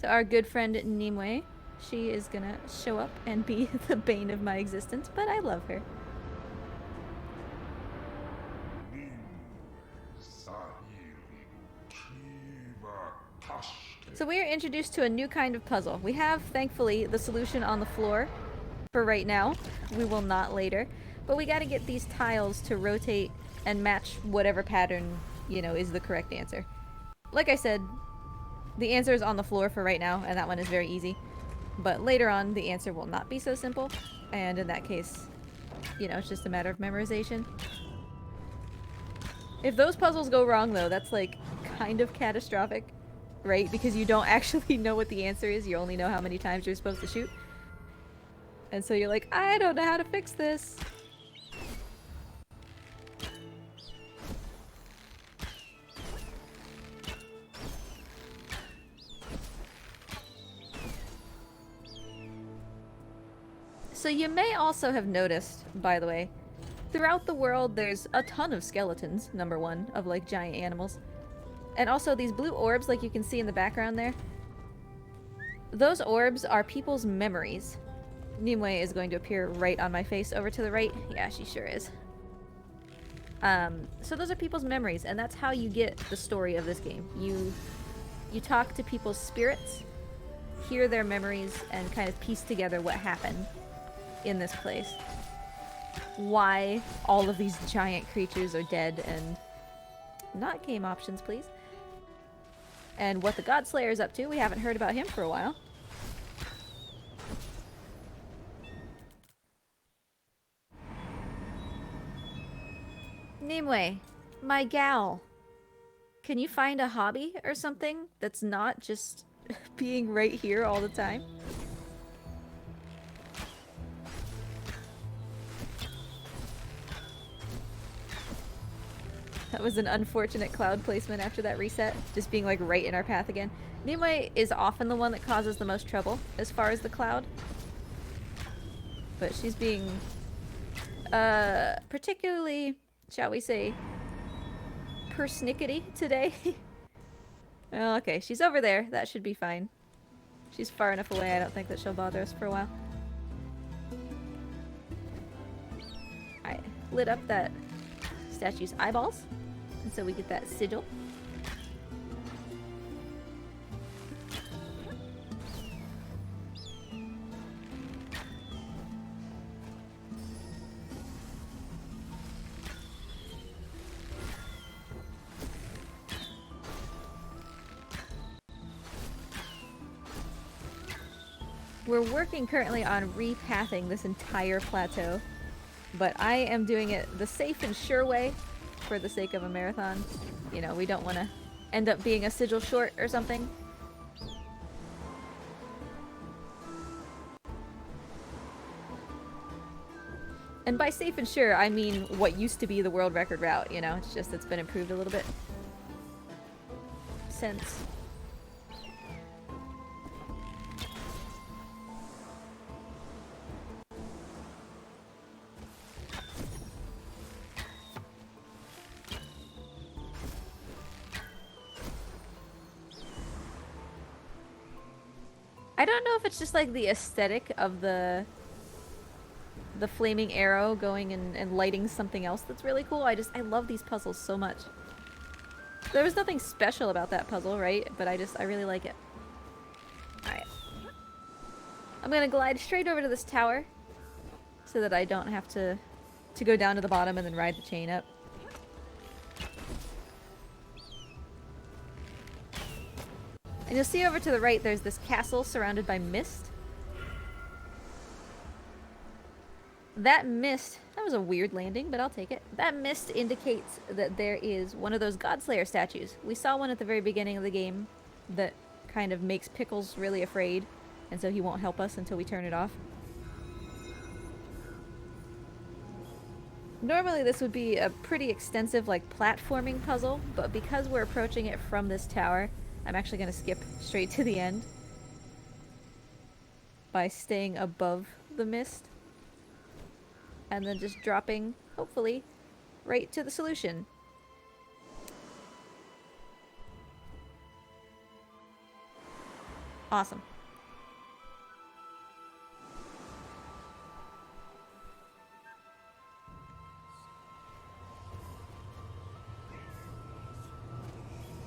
So our good friend Nimue, she is gonna show up and be the bane of my existence, but I love her. So we are introduced to a new kind of puzzle. We have, thankfully, the solution on the floor for right now. We will not later. But we gotta get these tiles to rotate and match whatever pattern, you know, is the correct answer. Like I said, The answer is on the floor for right now, and that one is very easy. But later on, the answer will not be so simple, and in that case, you know, it's just a matter of memorization. If those puzzles go wrong, though, that's, like, kind of catastrophic, right? Because you don't actually know what the answer is, you only know how many times you're supposed to shoot. And so you're like, I don't know how to fix this. So you may also have noticed, by the way, throughout the world there's a ton of skeletons, number one, of like giant animals. And also these blue orbs, like you can see in the background there. Those orbs are people's memories. Nimue is going to appear right on my face over to the right. Yeah, she sure is. So those are people's memories, and that's how you get the story of this game. You talk to people's spirits, hear their memories, and kind of piece together what happened in this place. Why all of these giant creatures are dead, and not game options, please. And what the Godslayer is up to. We haven't heard about him for a while. Nimue, my gal, can you find a hobby or something that's not just being right here all the time? That was an unfortunate cloud placement after that reset, just being like right in our path again. Nimue is often the one that causes the most trouble as far as the cloud. But she's being particularly, shall we say, persnickety today. Oh, okay, she's over there. That should be fine. She's far enough away, I don't think that she'll bother us for a while. I lit up that statue's eyeballs, and so we get that sigil. We're working currently on repathing this entire plateau, but I am doing it the safe and sure way for the sake of a marathon. You know, we don't want to end up being a sigil short or something. And by safe and sure, I mean what used to be the world record route, you know? It's just it's been improved a little bit since. I don't know if it's just like the aesthetic of the flaming arrow going and lighting something else that's really cool. I love these puzzles so much. There was nothing special about that puzzle, right? But I really like it. Alright. I'm gonna glide straight over to this tower so that I don't have to go down to the bottom and then ride the chain up. And you'll see over to the right there's this castle surrounded by mist. That mist, that was a weird landing, but I'll take it. That mist indicates that there is one of those Godslayer statues. We saw one at the very beginning of the game that kind of makes Pickles really afraid, and so he won't help us until we turn it off. Normally this would be a pretty extensive like platforming puzzle, but because we're approaching it from this tower, I'm actually going to skip straight to the end by staying above the mist and then just dropping, hopefully, right to the solution. Awesome.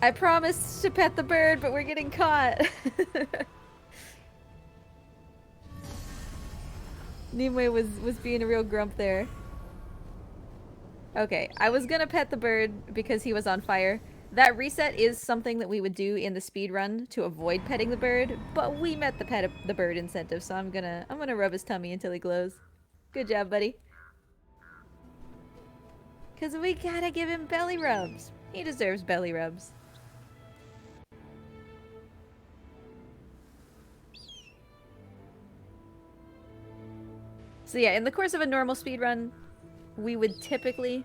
I promised to pet the bird, but we're getting caught. Nimue was being a real grump there. Okay, I was gonna pet the bird because he was on fire, That reset is something that we would do in the speed run to avoid petting the bird, but we met the bird incentive, so I'm gonna rub his tummy until he glows. Good job, buddy. Cause we gotta give him belly rubs. He deserves belly rubs. So yeah, in the course of a normal speed run, we would typically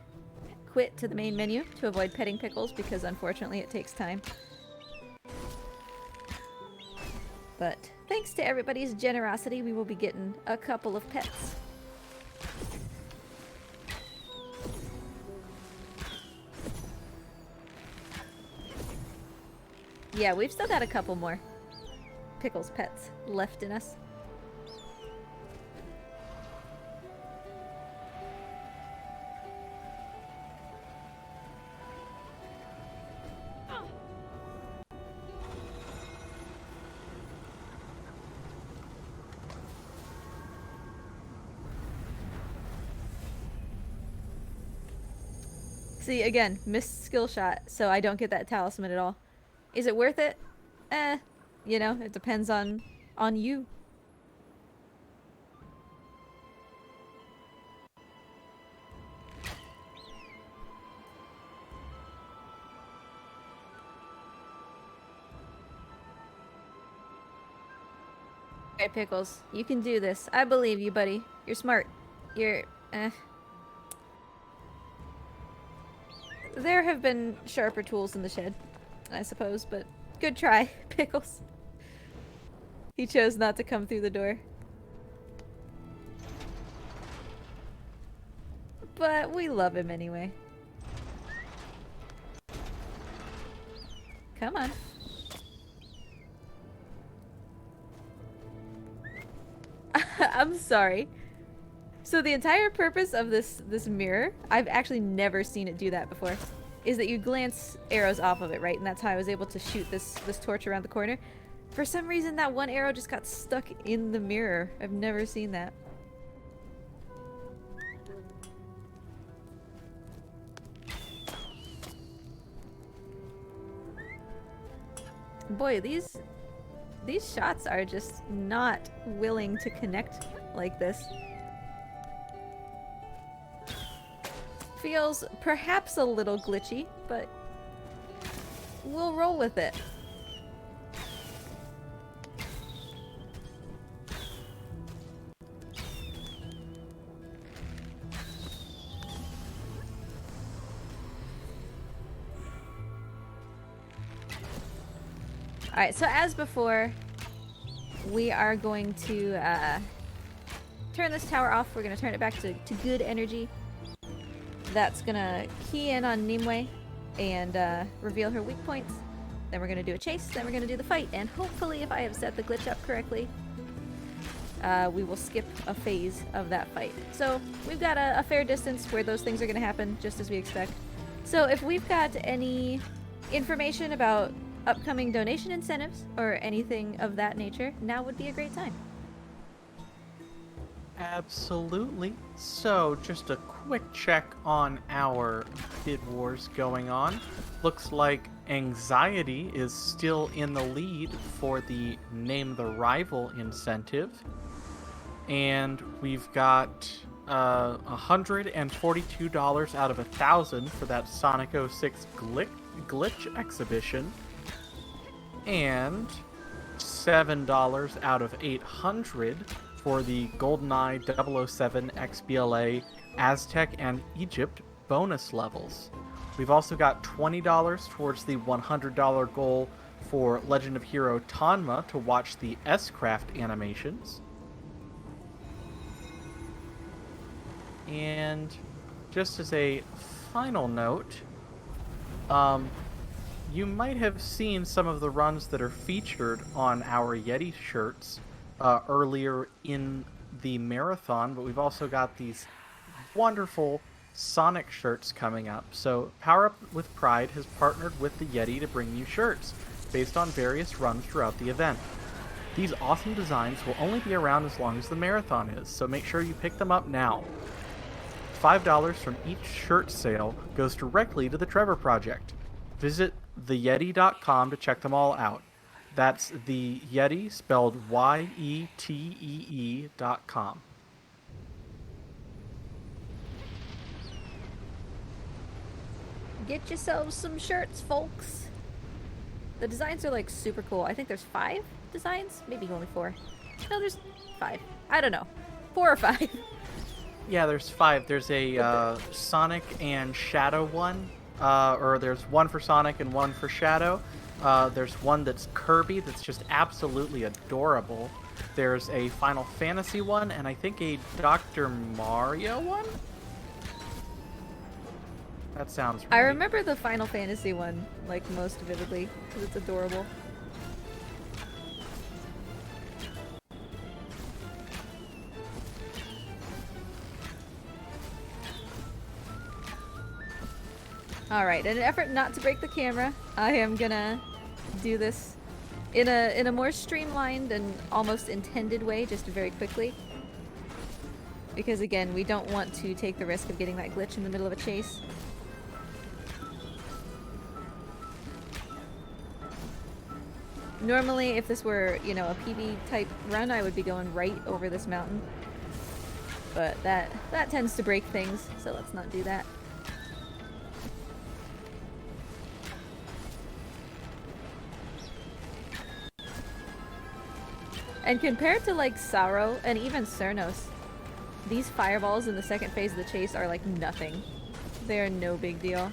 quit to the main menu to avoid petting Pickles because unfortunately it takes time. But thanks to everybody's generosity, we will be getting a couple of pets. Yeah, we've still got a couple more Pickles pets left in us. See, again, missed skill shot, so I don't get that talisman at all. Is it worth it? You know, it depends on you. Alright, Pickles, you can do this. I believe you, buddy. You're smart. There have been sharper tools in the shed, I suppose, but good try, Pickles. He chose not to come through the door. But we love him anyway. Come on. I'm sorry. So the entire purpose of this mirror, I've actually never seen it do that before, is that you glance arrows off of it, right? And that's how I was able to shoot this torch around the corner. For some reason, that one arrow just got stuck in the mirror. I've never seen that. Boy, these shots are just not willing to connect like this. Feels perhaps a little glitchy, but we'll roll with it. Alright, so as before, we are going to turn this tower off. We're going to turn it back to good energy. That's going to key in on Nimue and reveal her weak points. Then we're going to do a chase. Then we're going to do the fight. And hopefully, if I have set the glitch up correctly, we will skip a phase of that fight. So we've got a fair distance where those things are going to happen, just as we expect. So if we've got any information about upcoming donation incentives or anything of that nature, now would be a great time. Absolutely. So, just a quick check on our bid wars going on. Looks like Anxiety is still in the lead for the Name the Rival incentive. And we've got $142 out of 1,000 for that Sonic 06 glitch exhibition. And $7 out of 800 for the GoldenEye 007 XBLA Aztec and Egypt bonus levels. We've also got $20 towards the $100 goal for Legend of Hero Tanma to watch the S-Craft animations. And just as a final note, you might have seen some of the runs that are featured on our Yeti shirts earlier in the marathon, but we've also got these wonderful Sonic shirts coming up. So Power Up with Pride has partnered with the Yeti to bring you shirts based on various runs throughout the event. These awesome designs will only be around as long as the marathon is, so make sure you pick them up now. $5 from each shirt sale goes directly to the Trevor Project. Visit theyeti.com to check them all out. That's the Yeti, spelled YETEE.com. Get yourselves some shirts, folks. The designs are like super cool. I think there's 5 designs, maybe only 4. No, there's 5. I don't know, 4 or 5. Yeah, there's 5. There's a Sonic and Shadow one, or there's one for Sonic and one for Shadow. There's one that's Kirby that's just absolutely adorable. There's a Final Fantasy one, and I think a Dr. Mario one? That sounds right. I remember the Final Fantasy one, like, most vividly, because it's adorable. Alright, in an effort not to break the camera, I am gonna do this in a more streamlined and almost intended way, just very quickly. Because again, we don't want to take the risk of getting that glitch in the middle of a chase. Normally, if this were, you know, a PB type run, I would be going right over this mountain. But that tends to break things, so let's not do that. And compared to like Sorrow and even Cernos, these fireballs in the second phase of the chase are like nothing. They are no big deal.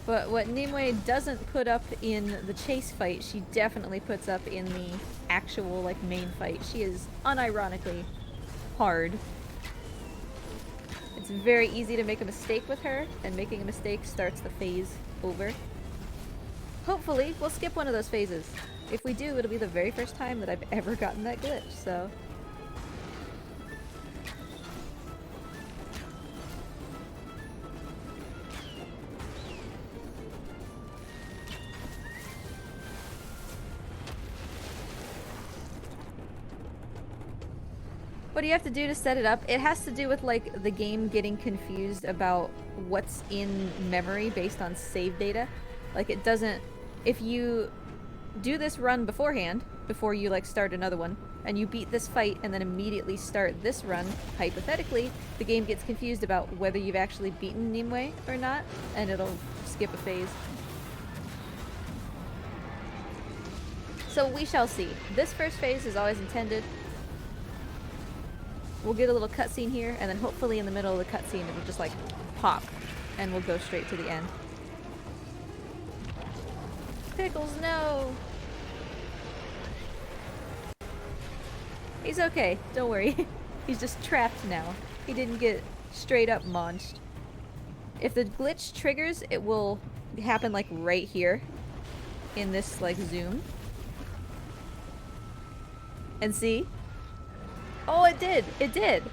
But what Nimue doesn't put up in the chase fight, she definitely puts up in the actual like main fight. She is unironically hard. It's very easy to make a mistake with her, and making a mistake starts the phase over. Hopefully, we'll skip one of those phases. If we do, it'll be the very first time that I've ever gotten that glitch, so... What do you have to do to set it up? It has to do with, like, the game getting confused about what's in memory based on save data. Like, it doesn't... If you do this run beforehand, before you, like, start another one, and you beat this fight and then immediately start this run, hypothetically, the game gets confused about whether you've actually beaten Nimue or not, and it'll skip a phase. So we shall see. This first phase is always intended. We'll get a little cutscene here, and then hopefully in the middle of the cutscene it'll just, like, pop, and we'll go straight to the end. Pickles, no! He's okay, don't worry. He's just trapped now. He didn't get straight up maunched. If the glitch triggers, it will happen, like, right here. In this, like, zoom. And see? Oh, it did! It did!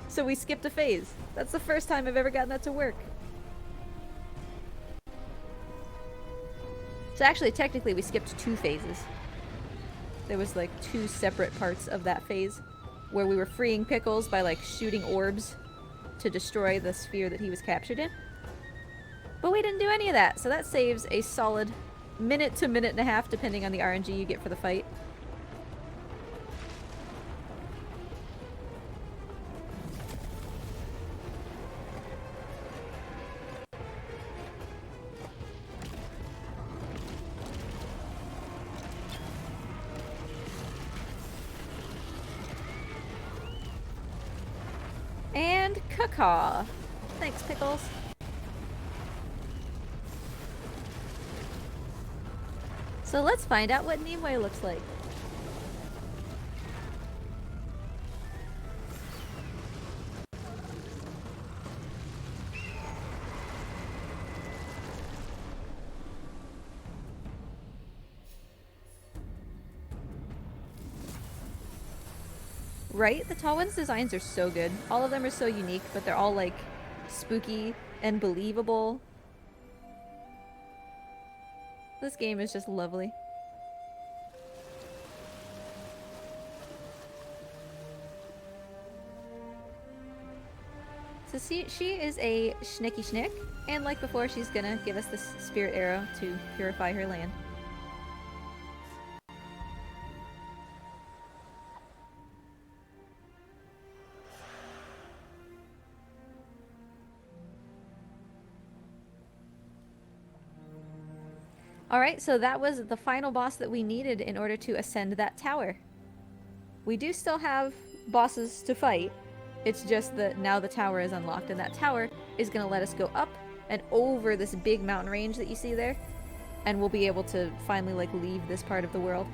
So we skipped a phase. That's the first time I've ever gotten that to work. So actually, technically, we skipped 2 phases. There was, like, 2 separate parts of that phase where we were freeing Pickles by, like, shooting orbs to destroy the sphere that he was captured in. But we didn't do any of that, so that saves a solid minute to minute and a half, depending on the RNG you get for the fight. And caca. Thanks, Pickles. So let's find out what Nimue looks like. Right? The Tall One's designs are so good. All of them are so unique, but they're all, like, spooky and believable. This game is just lovely. So she is a Schnicky Schnick, and like before, she's gonna give us this spirit arrow to purify her land. Alright, so that was the final boss that we needed in order to ascend that tower. We do still have bosses to fight. It's just that now the tower is unlocked, and that tower is going to let us go up and over this big mountain range that you see there, and we'll be able to finally, like, leave this part of the world.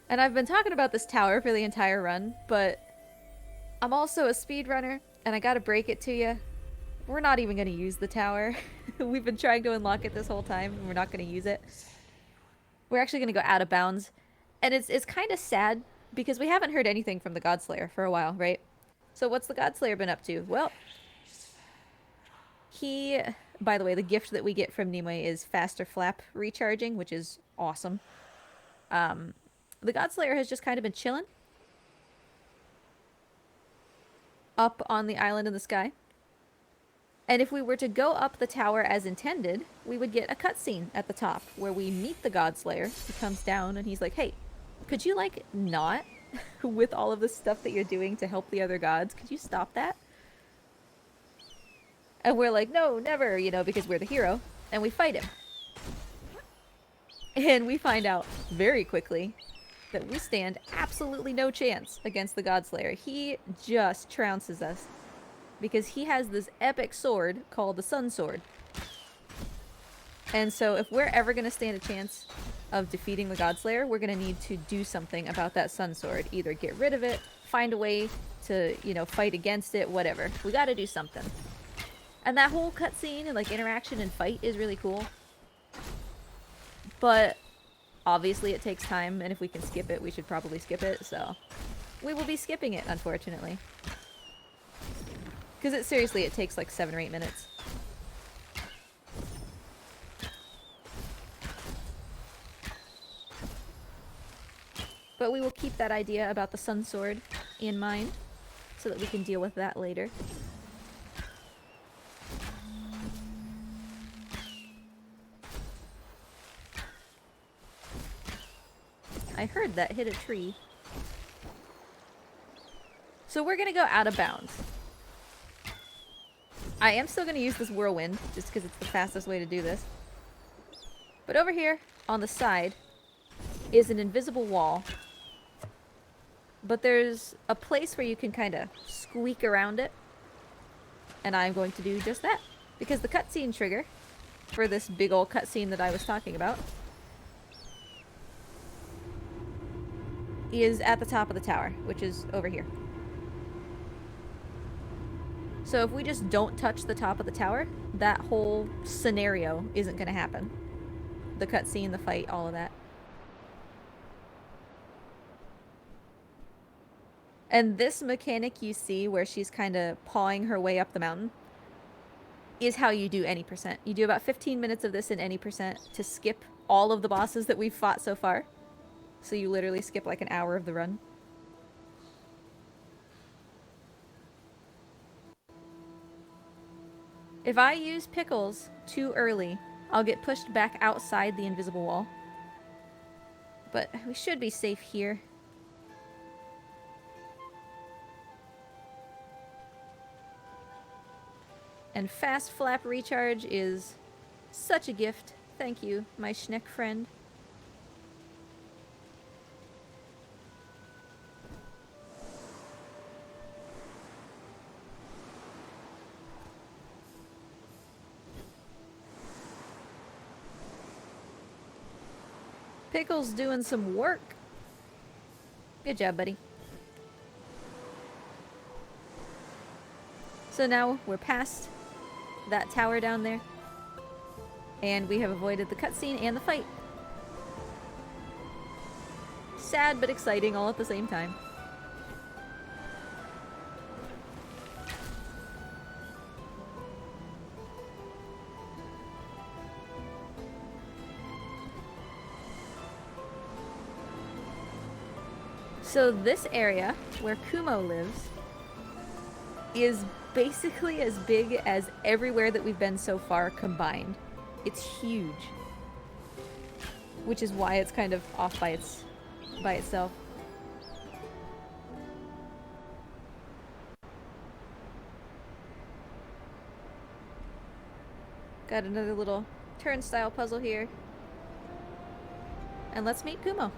And I've been talking about this tower for the entire run, but I'm also a speedrunner, and I gotta break it to you. We're not even gonna use the tower. We've been trying to unlock it this whole time, and we're not gonna use it. We're actually gonna go out of bounds. And it's kind of sad, because we haven't heard anything from the Godslayer for a while, right? So what's the Godslayer been up to? Well, he... By the way, the gift that we get from Nimue is faster flap recharging, which is awesome. The Godslayer has just kind of been chilling up on the island in the sky. And if we were to go up the tower as intended, we would get a cutscene at the top where we meet the Godslayer. He comes down and he's like, hey, could you, like, not with all of the stuff that you're doing to help the other gods? Could you stop that? And we're like, no, never, you know, because we're the hero. And we fight him. And we find out very quickly that we stand absolutely no chance against the Godslayer. He just trounces us. Because he has this epic sword called the Sun Sword. And so if we're ever going to stand a chance of defeating the Godslayer, we're going to need to do something about that Sun Sword. Either get rid of it, find a way to, you know, fight against it, whatever. We got to do something. And that whole cutscene and, like, interaction and fight is really cool. But obviously it takes time, and if we can skip it, we should probably skip it, so we will be skipping it, unfortunately. Because seriously, it takes like 7 or 8 minutes. But we will keep that idea about the Sun Sword in mind, so that we can deal with that later. I heard that hit a tree. So we're gonna go out of bounds. I am still gonna use this whirlwind, just because it's the fastest way to do this. But over here, on the side, is an invisible wall. But there's a place where you can kind of squeak around it. And I'm going to do just that. Because the cutscene trigger, for this big old cutscene that I was talking about, is at the top of the tower, which is over here. So if we just don't touch the top of the tower, that whole scenario isn't going to happen. The cutscene, the fight, all of that. And this mechanic you see where she's kind of pawing her way up the mountain is how you do any percent. You do about 15 minutes of this in any percent to skip all of the bosses that we've fought so far. So you literally skip like an hour of the run. If I use pickles too early, I'll get pushed back outside the invisible wall. But we should be safe here. And fast flap recharge is such a gift. Thank you, my Schneck friend. Pickle's doing some work. Good job, buddy. So now we're past that tower down there. And we have avoided the cutscene and the fight. Sad but exciting all at the same time. So this area where Kumo lives is basically as big as everywhere that we've been so far combined. It's huge. Which is why it's kind of off by itself. Got another little turnstile puzzle here. And let's meet Kumo.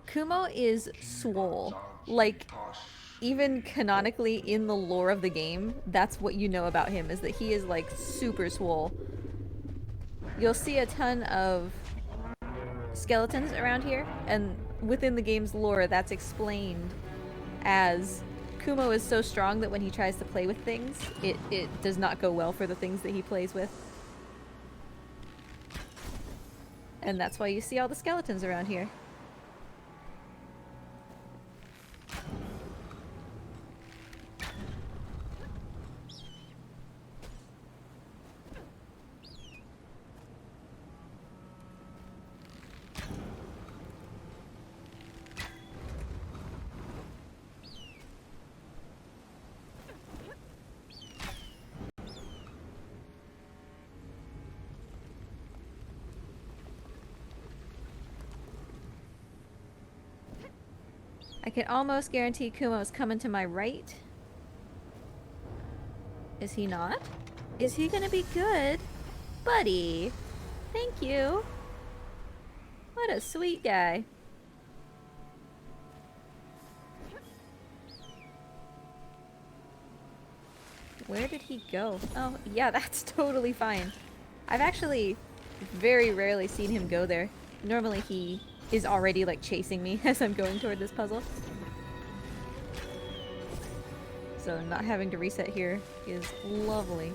Kumo is swole. Like, even canonically in the lore of the game, that's what you know about him, is that he is like super swole. You'll see a ton of skeletons around here, and within the game's lore, that's explained as Kumo is so strong that when he tries to play with things, it does not go well for the things that he plays with. And that's why you see all the skeletons around here. I can almost guarantee Kumo is coming to my right. Is he not? Is he gonna be good? Buddy! Thank you! What a sweet guy. Where did he go? Oh, yeah, that's totally fine. I've actually very rarely seen him go there. Normally he is already like chasing me as I'm going toward this puzzle. So not having to reset here is lovely.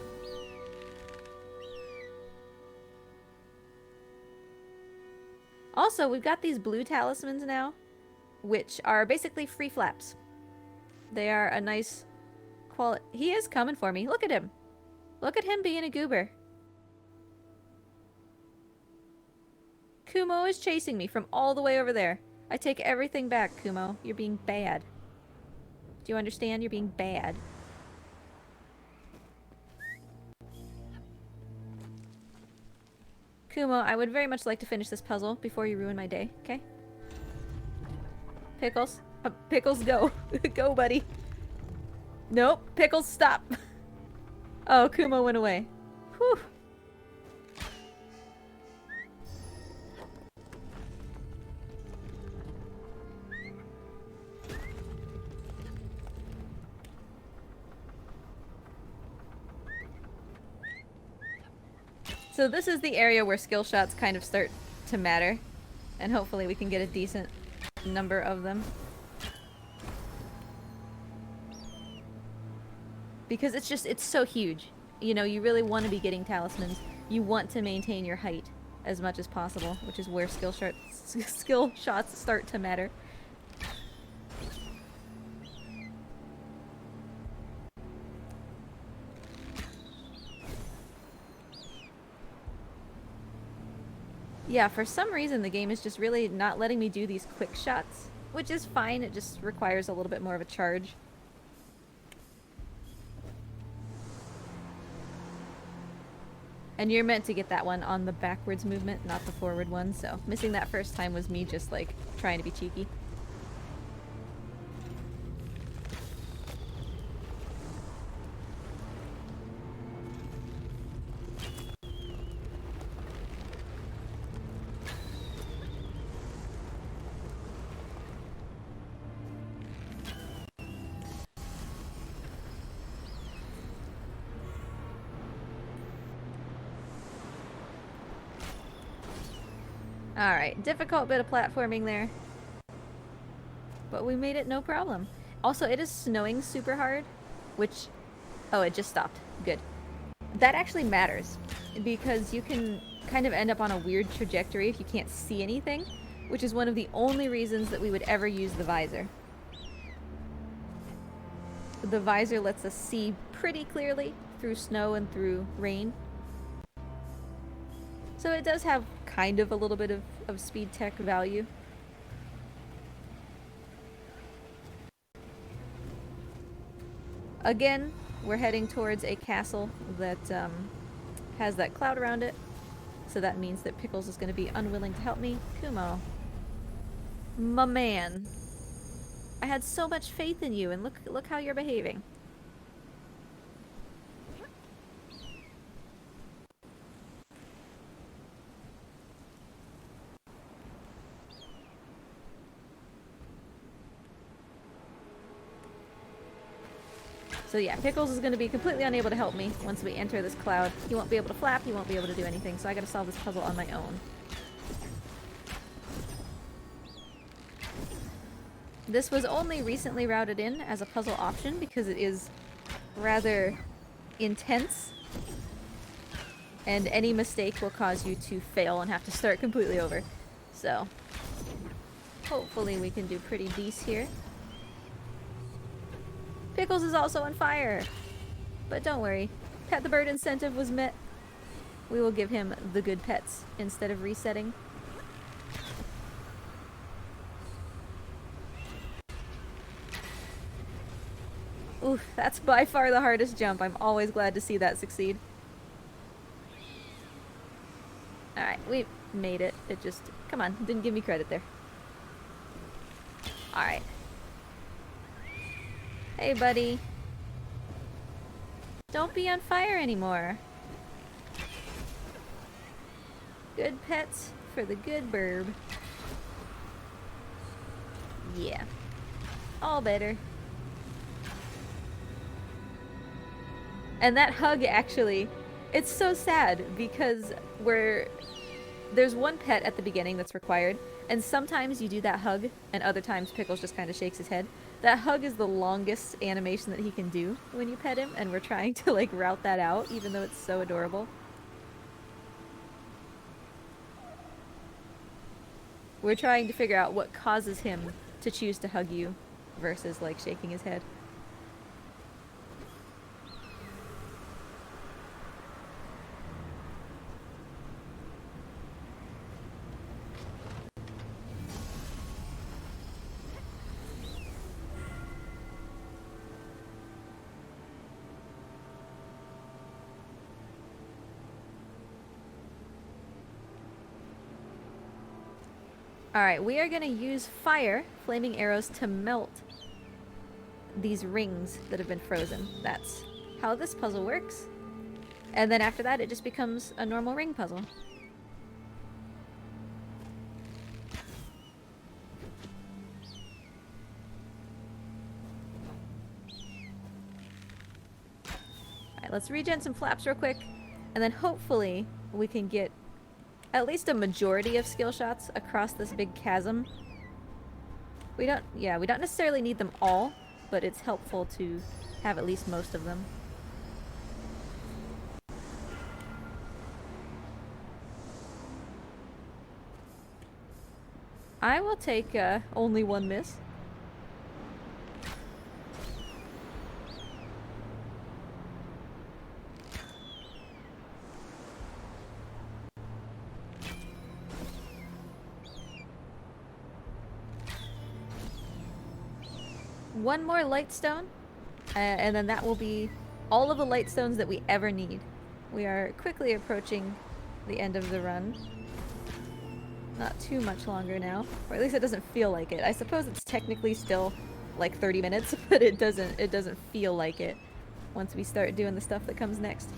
Also, we've got these blue talismans now, which are basically free flaps. They are a nice quality. He is coming for me. Look at him. Look at him being a goober. Kumo is chasing me from all the way over there. I take everything back, Kumo. You're being bad. Do you understand? You're being bad. Kumo, I would very much like to finish this puzzle before you ruin my day, okay? Pickles. Pickles, go. Go, buddy. Nope. Pickles, stop. Oh, Kumo went away. Whew. So this is the area where skill shots kind of start to matter, and hopefully we can get a decent number of them. Because it's so huge. You know, you really want to be getting talismans. You want to maintain your height as much as possible, which is where skill shots start to matter. Yeah, for some reason the game is just really not letting me do these quick shots, which is fine, it just requires a little bit more of a charge. And you're meant to get that one on the backwards movement, not the forward one, so missing that first time was me just like trying to be cheeky. Alright, difficult bit of platforming there. But we made it no problem. Also, it is snowing super hard. which... Oh, it just stopped. Good. That actually matters, because you can kind of end up on a weird trajectory if you can't see anything, which is one of the only reasons that we would ever use the visor. The visor lets us see pretty clearly through snow and through rain. So it does have kind of a little bit of speed tech value. Again, we're heading towards a castle that has that cloud around it. So that means that Pickles is going to be unwilling to help me. Kumo. My man. I had so much faith in you, and look how you're behaving. So yeah, Pickles is going to be completely unable to help me once we enter this cloud. He won't be able to flap, he won't be able to do anything, so I gotta solve this puzzle on my own. This was only recently routed in as a puzzle option because it is rather intense, and any mistake will cause you to fail and have to start completely over. So, hopefully we can do pretty decent here. Pickles is also on fire! But don't worry, Pet the Bird incentive was met. We will give him the good pets instead of resetting. Oof, that's by far the hardest jump. I'm always glad to see that succeed. Alright, we made it. It just... Come on, didn't give me credit there. Alright. Hey, buddy. Don't be on fire anymore. Good pets for the good burb. Yeah. All better. And that hug, actually, it's so sad because there's one pet at the beginning that's required, and sometimes you do that hug, and other times Pickles just kind of shakes his head. That hug is the longest animation that he can do when you pet him, and we're trying to, like, route that out, even though it's so adorable. We're trying to figure out what causes him to choose to hug you versus, like, shaking his head. Alright, we are going to use fire, flaming arrows, to melt these rings that have been frozen. That's how this puzzle works. And then after that, it just becomes a normal ring puzzle. Alright, let's regen some flaps real quick, and then hopefully we can get at least a majority of skill shots across this big chasm. We don't necessarily need them all, but it's helpful to have at least most of them. I will take only one miss. One more light stone, and then that will be all of the light stones that we ever need. We are quickly approaching the end of the run. Not too much longer now, or at least it doesn't feel like it. I suppose it's technically still like 30 minutes, but it doesn't feel like it once we start doing the stuff that comes next.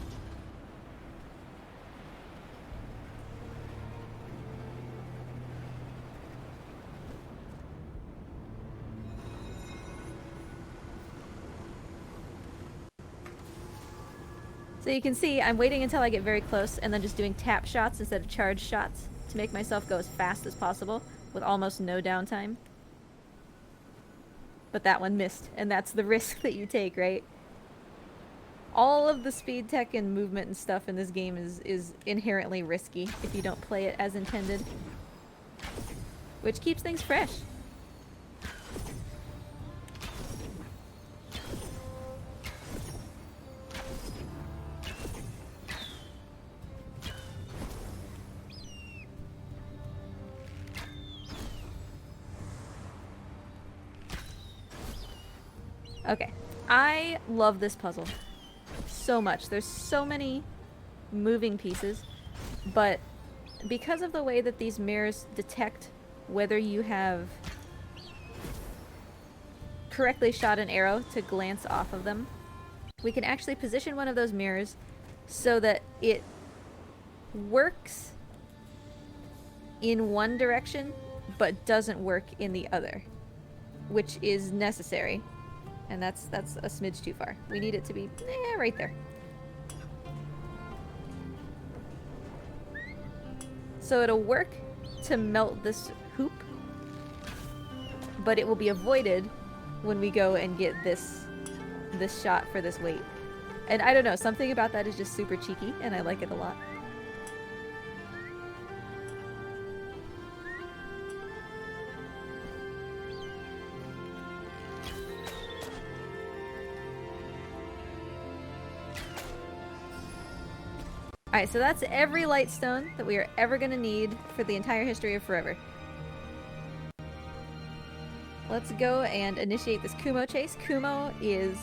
So you can see I'm waiting until I get very close and then just doing tap shots instead of charge shots to make myself go as fast as possible with almost no downtime. But that one missed, and that's the risk that you take, right? all of the speed tech and movement and stuff in this game is inherently risky if you don't play it as intended. Which keeps things fresh. Okay, I love this puzzle so much. There's so many moving pieces, but because of the way that these mirrors detect whether you have correctly shot an arrow to glance off of them, we can actually position one of those mirrors so that it works in one direction but doesn't work in the other, which is necessary. And that's a smidge too far. We need it to be right there. So it'll work to melt this hoop, but it will be avoided when we go and get this shot for this weight. And I don't know, something about that is just super cheeky, and I like it a lot. Alright, so that's every light stone that we are ever going to need for the entire history of Forever. Let's go and initiate this Kumo chase. Kumo is,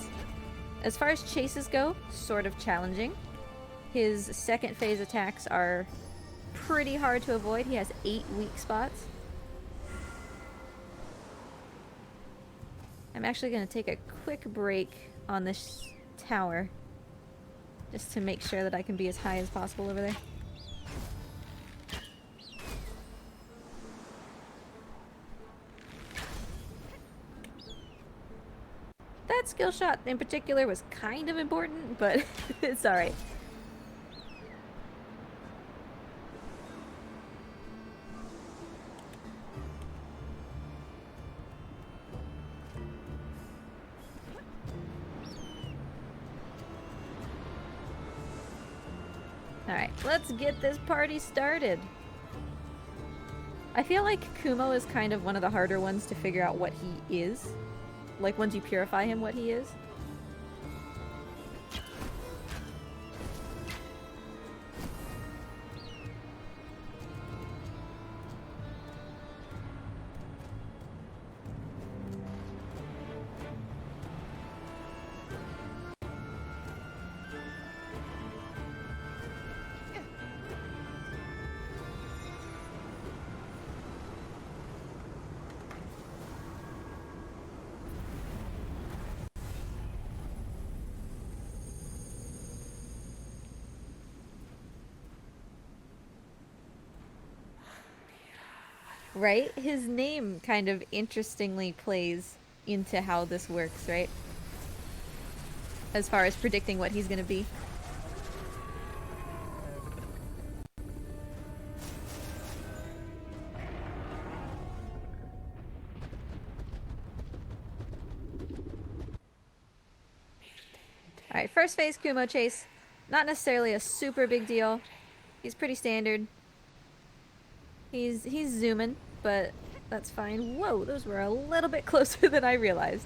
as far as chases go, sort of challenging. His second phase attacks are pretty hard to avoid. He has 8 weak spots. I'm actually going to take a quick break on this tower, just to make sure that I can be as high as possible over there. That skill shot in particular was kind of important, but it's alright. Alright, let's get this party started. I feel like Kumo is kind of one of the harder ones to figure out what he is. Like, once you purify him, what he is. Right? His name kind of interestingly plays into how this works, right? As far as predicting what he's gonna be. Alright, first phase Kumo chase. Not necessarily a super big deal. He's pretty standard. He's zooming, but that's fine. Whoa, those were a little bit closer than I realized.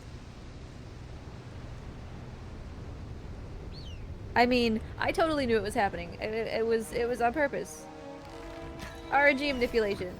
I mean, I totally knew it was happening. It was on purpose. RNG manipulation.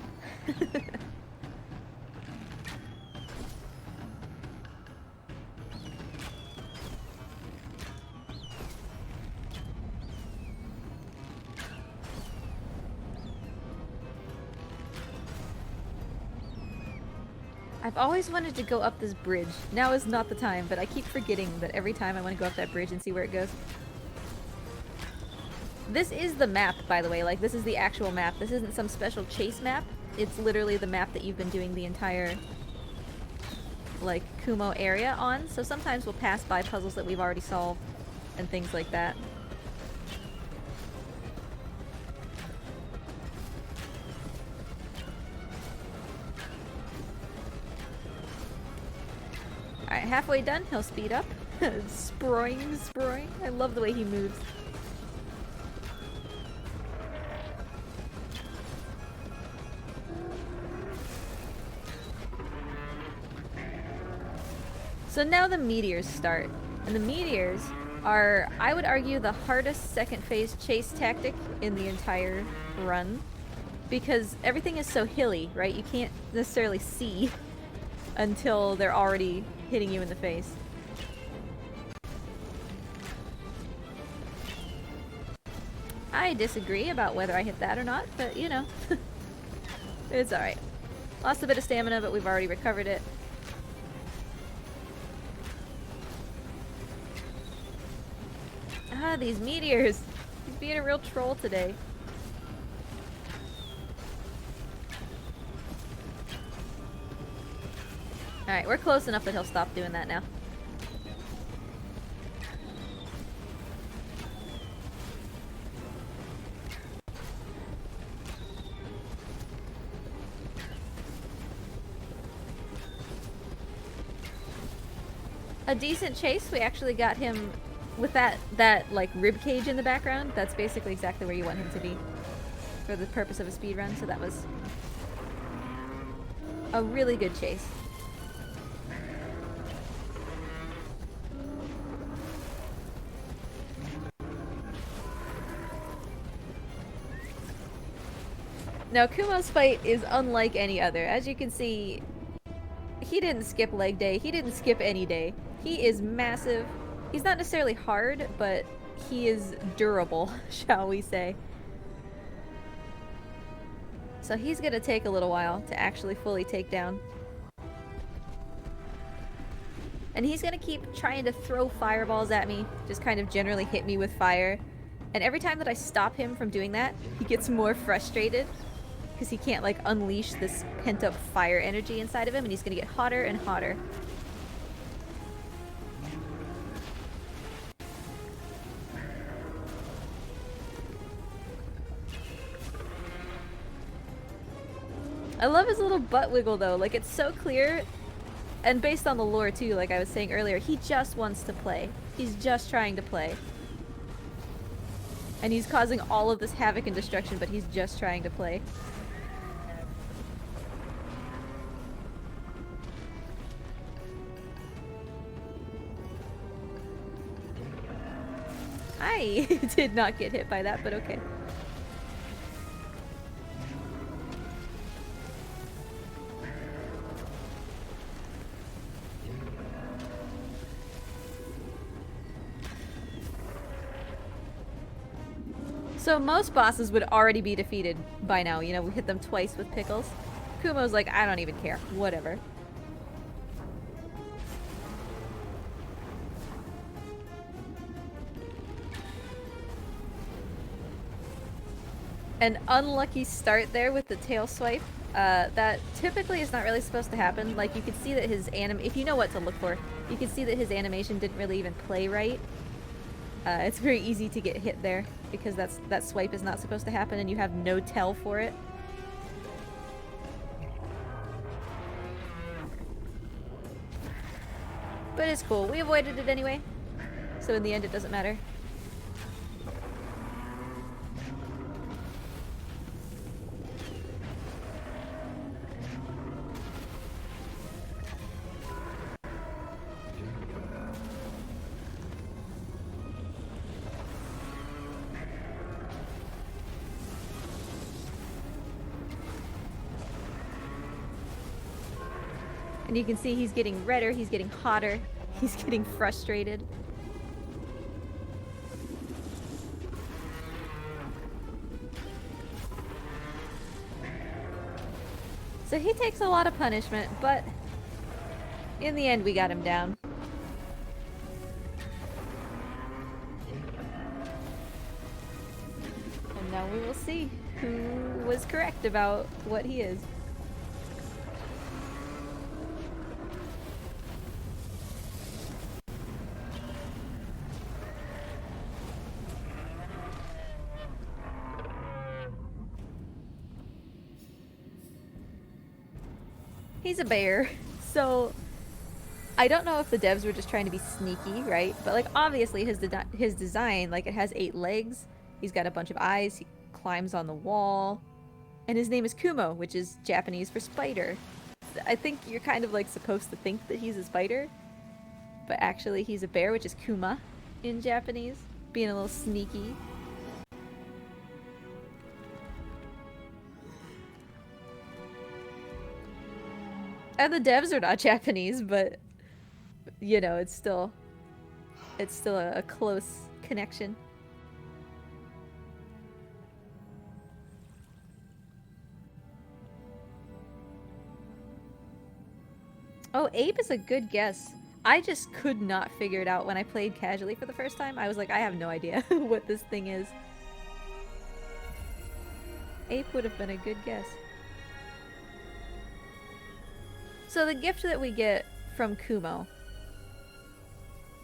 I've always wanted to go up this bridge. Now is not the time, but I keep forgetting that every time I want to go up that bridge and see where it goes. This is the map, by the way. Like, this is the actual map. This isn't some special chase map. It's literally the map that you've been doing the entire, like, Kumo area on. So sometimes we'll pass by puzzles that we've already solved and things like that. Alright, halfway done, he'll speed up. Sproing, sproing. I love the way he moves. So now the meteors start. And the meteors are, I would argue, the hardest second phase chase tactic in the entire run. Because everything is so hilly, right? You can't necessarily see until they're already hitting you in the face. I disagree about whether I hit that or not, but you know. It's alright. Lost a bit of stamina, but we've already recovered it. Ah, these meteors! He's being a real troll today. Alright, we're close enough that he'll stop doing that now. A decent chase. We actually got him with that like rib cage in the background. That's basically exactly where you want him to be for the purpose of a speed run. So that was a really good chase. Now Kumo's fight is unlike any other. As you can see, he didn't skip leg day. He didn't skip any day. He is massive. He's not necessarily hard, but he is durable, shall we say. So he's gonna take a little while to actually fully take down. And he's gonna keep trying to throw fireballs at me, just kind of generally hit me with fire. And every time that I stop him from doing that, he gets more frustrated because he can't like unleash this pent-up fire energy inside of him, and he's gonna get hotter and hotter. I love his little butt wiggle though, like it's so clear, and based on the lore too, like I was saying earlier, he just wants to play. He's just trying to play. And he's causing all of this havoc and destruction, but he's just trying to play. I did not get hit by that, but okay. So most bosses would already be defeated by now, you know, we hit them twice with pickles. Kumo's like, I don't even care, whatever. An unlucky start there with the tail swipe. That typically is not really supposed to happen. Like, you can see that his if you know what to look for, you can see that his animation didn't really even play right. It's very easy to get hit there because that swipe is not supposed to happen and you have no tell for it. But it's cool. We avoided it anyway. So in the end, it doesn't matter. And you can see he's getting redder, he's getting hotter, he's getting frustrated. So he takes a lot of punishment, but in the end we got him down. And now we will see who was correct about what he is. He's a bear, so I don't know if the devs were just trying to be sneaky, right? But like obviously his design, like it has 8 legs. He's got a bunch of eyes. He climbs on the wall, and his name is Kumo, which is Japanese for spider. I think you're kind of like supposed to think that he's a spider, but actually he's a bear, which is Kuma in Japanese, being a little sneaky. And the devs are not Japanese, but you know, it's still a close connection. Oh, ape is a good guess. I just could not figure it out when I played casually for the first time. I was like, I have no idea what this thing is. Ape would have been a good guess. So the gift that we get from Kumo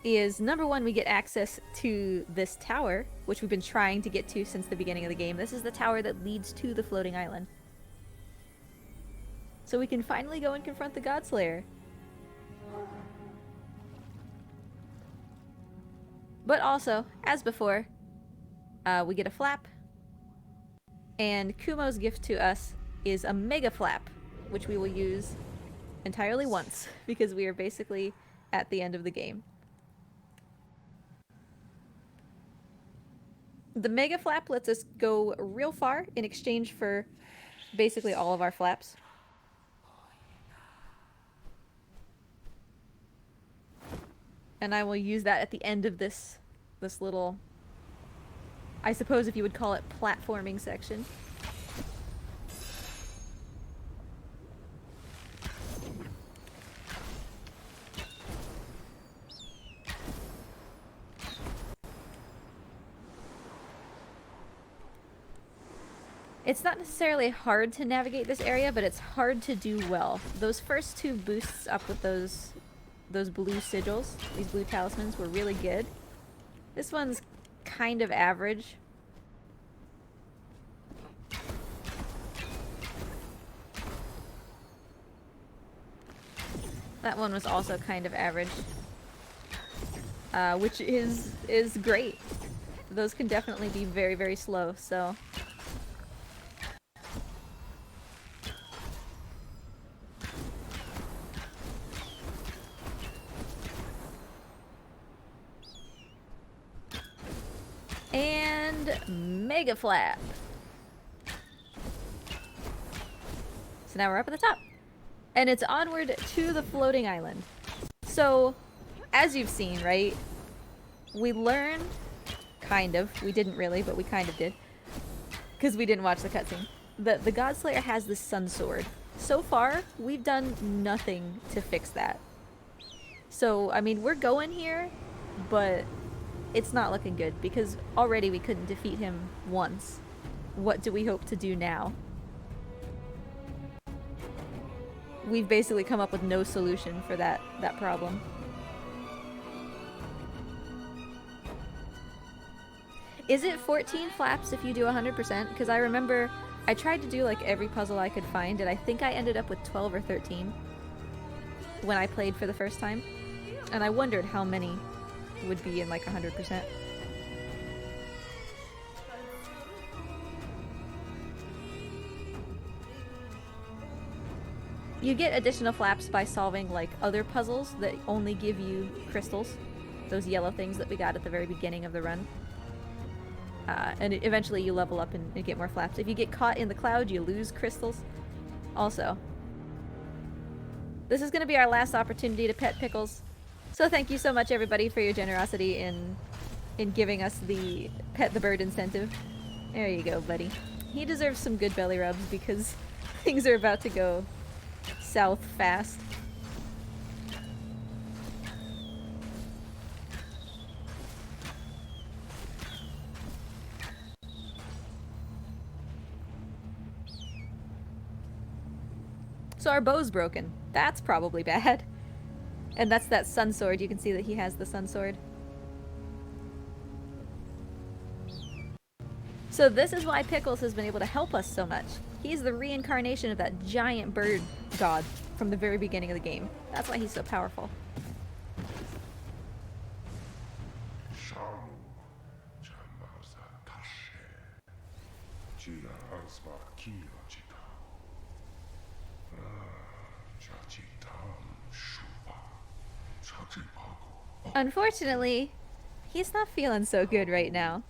is, number one, we get access to this tower, which we've been trying to get to since the beginning of the game. This is the tower that leads to the floating island. So we can finally go and confront the Godslayer. But also, as before, we get a flap. And Kumo's gift to us is a mega flap, which we will use entirely once, because we are basically at the end of the game. The mega flap lets us go real far in exchange for basically all of our flaps. And I will use that at the end of this little, I suppose if you would call it, platforming section. It's not necessarily hard to navigate this area, but it's hard to do well. Those first 2 boosts up with those blue sigils, these blue talismans, were really good. This one's kind of average. That one was also kind of average. Which is great. Those can definitely be very, very slow, so... And mega flap. So now we're up at the top. And it's onward to the floating island. So, as you've seen, right? We learned, kind of. We didn't really, but we kind of did. Because we didn't watch the cutscene. The Godslayer has the Sun Sword. So far, we've done nothing to fix that. So, I mean, we're going here, but... it's not looking good, because already we couldn't defeat him once. What do we hope to do now? We've basically come up with no solution for that problem. Is it 14 flaps if you do 100%? Because I remember I tried to do like every puzzle I could find, and I think I ended up with 12 or 13 when I played for the first time. And I wondered how many would be in like 100%. You get additional flaps by solving like other puzzles that only give you crystals. Those yellow things that we got at the very beginning of the run. And eventually you level up and get more flaps. If you get caught in the cloud, you lose crystals. Also, this is going to be our last opportunity to pet Pickles. So thank you so much, everybody, for your generosity in giving us the pet the bird incentive. There you go, buddy. He deserves some good belly rubs because things are about to go south fast. So our bow's broken. That's probably bad. And that's that sun sword. You can see that he has the sun sword. So this is why Pickles has been able to help us so much. He's the reincarnation of that giant bird god from the very beginning of the game. That's why he's so powerful. Unfortunately, he's not feeling so good right now.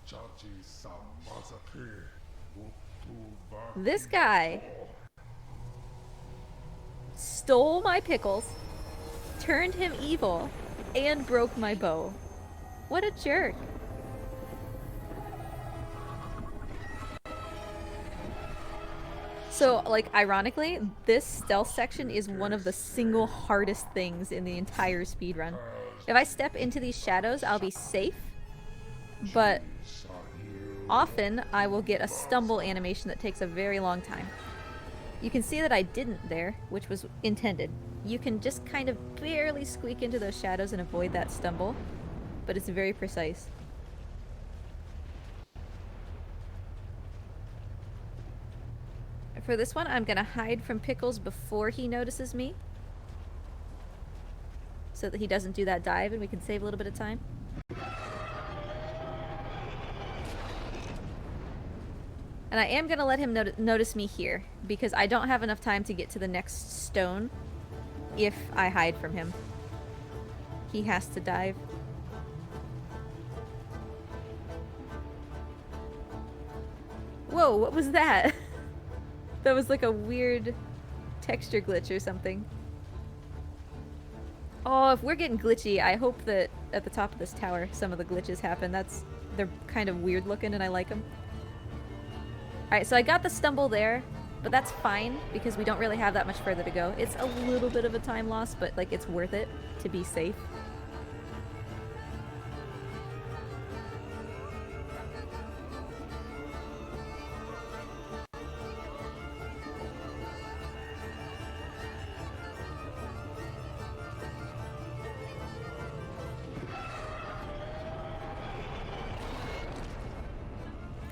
This guy stole my pickles, turned him evil, and broke my bow. What a jerk. So, like, ironically, this stealth section is one of the single hardest things in the entire speedrun. If I step into these shadows, I'll be safe, but often I will get a stumble animation that takes a very long time. You can see that I didn't there, which was intended. You can just kind of barely squeak into those shadows and avoid that stumble, but it's very precise. For this one, I'm gonna hide from Pickles before he notices me, so that he doesn't do that dive and we can save a little bit of time. And I am gonna let him notice me here, because I don't have enough time to get to the next stone if I hide from him. He has to dive. Whoa, what was that? That was like a weird texture glitch or something. Oh, if we're getting glitchy, I hope that at the top of this tower some of the glitches happen. They're kind of weird looking and I like them. Alright, so I got the stumble there, but that's fine because we don't really have that much further to go. It's a little bit of a time loss, but like it's worth it to be safe.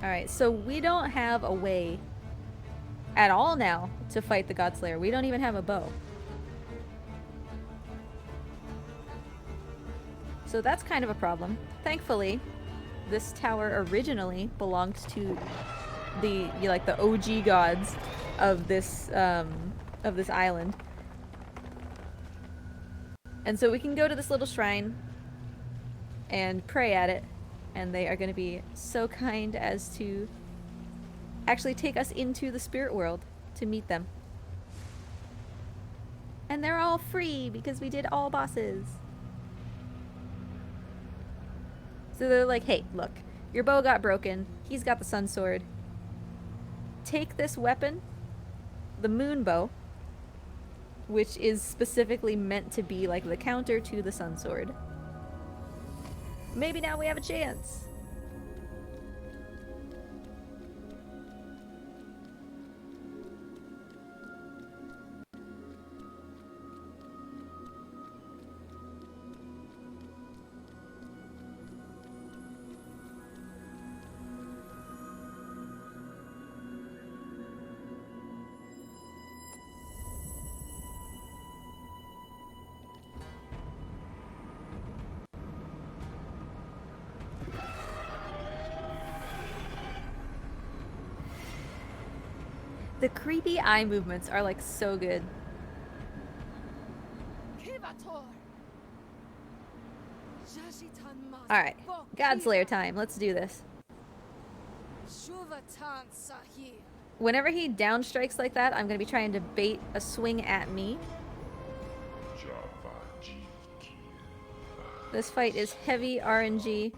Alright, so we don't have a way at all now to fight the Godslayer. We don't even have a bow. So that's kind of a problem. Thankfully, this tower originally belonged to the OG gods of this island. And so we can go to this little shrine and pray at it. And they are going to be so kind as to actually take us into the spirit world to meet them. And they're all free because we did all bosses. So they're like, hey, look, your bow got broken. He's got the sun sword. Take this weapon, the moon bow, which is specifically meant to be like the counter to the sun sword. Maybe now we have a chance. The creepy eye movements are like so good. Alright, Godslayer time. Let's do this. Whenever he downstrikes like that, I'm going to be trying to bait a swing at me. This fight is heavy RNG.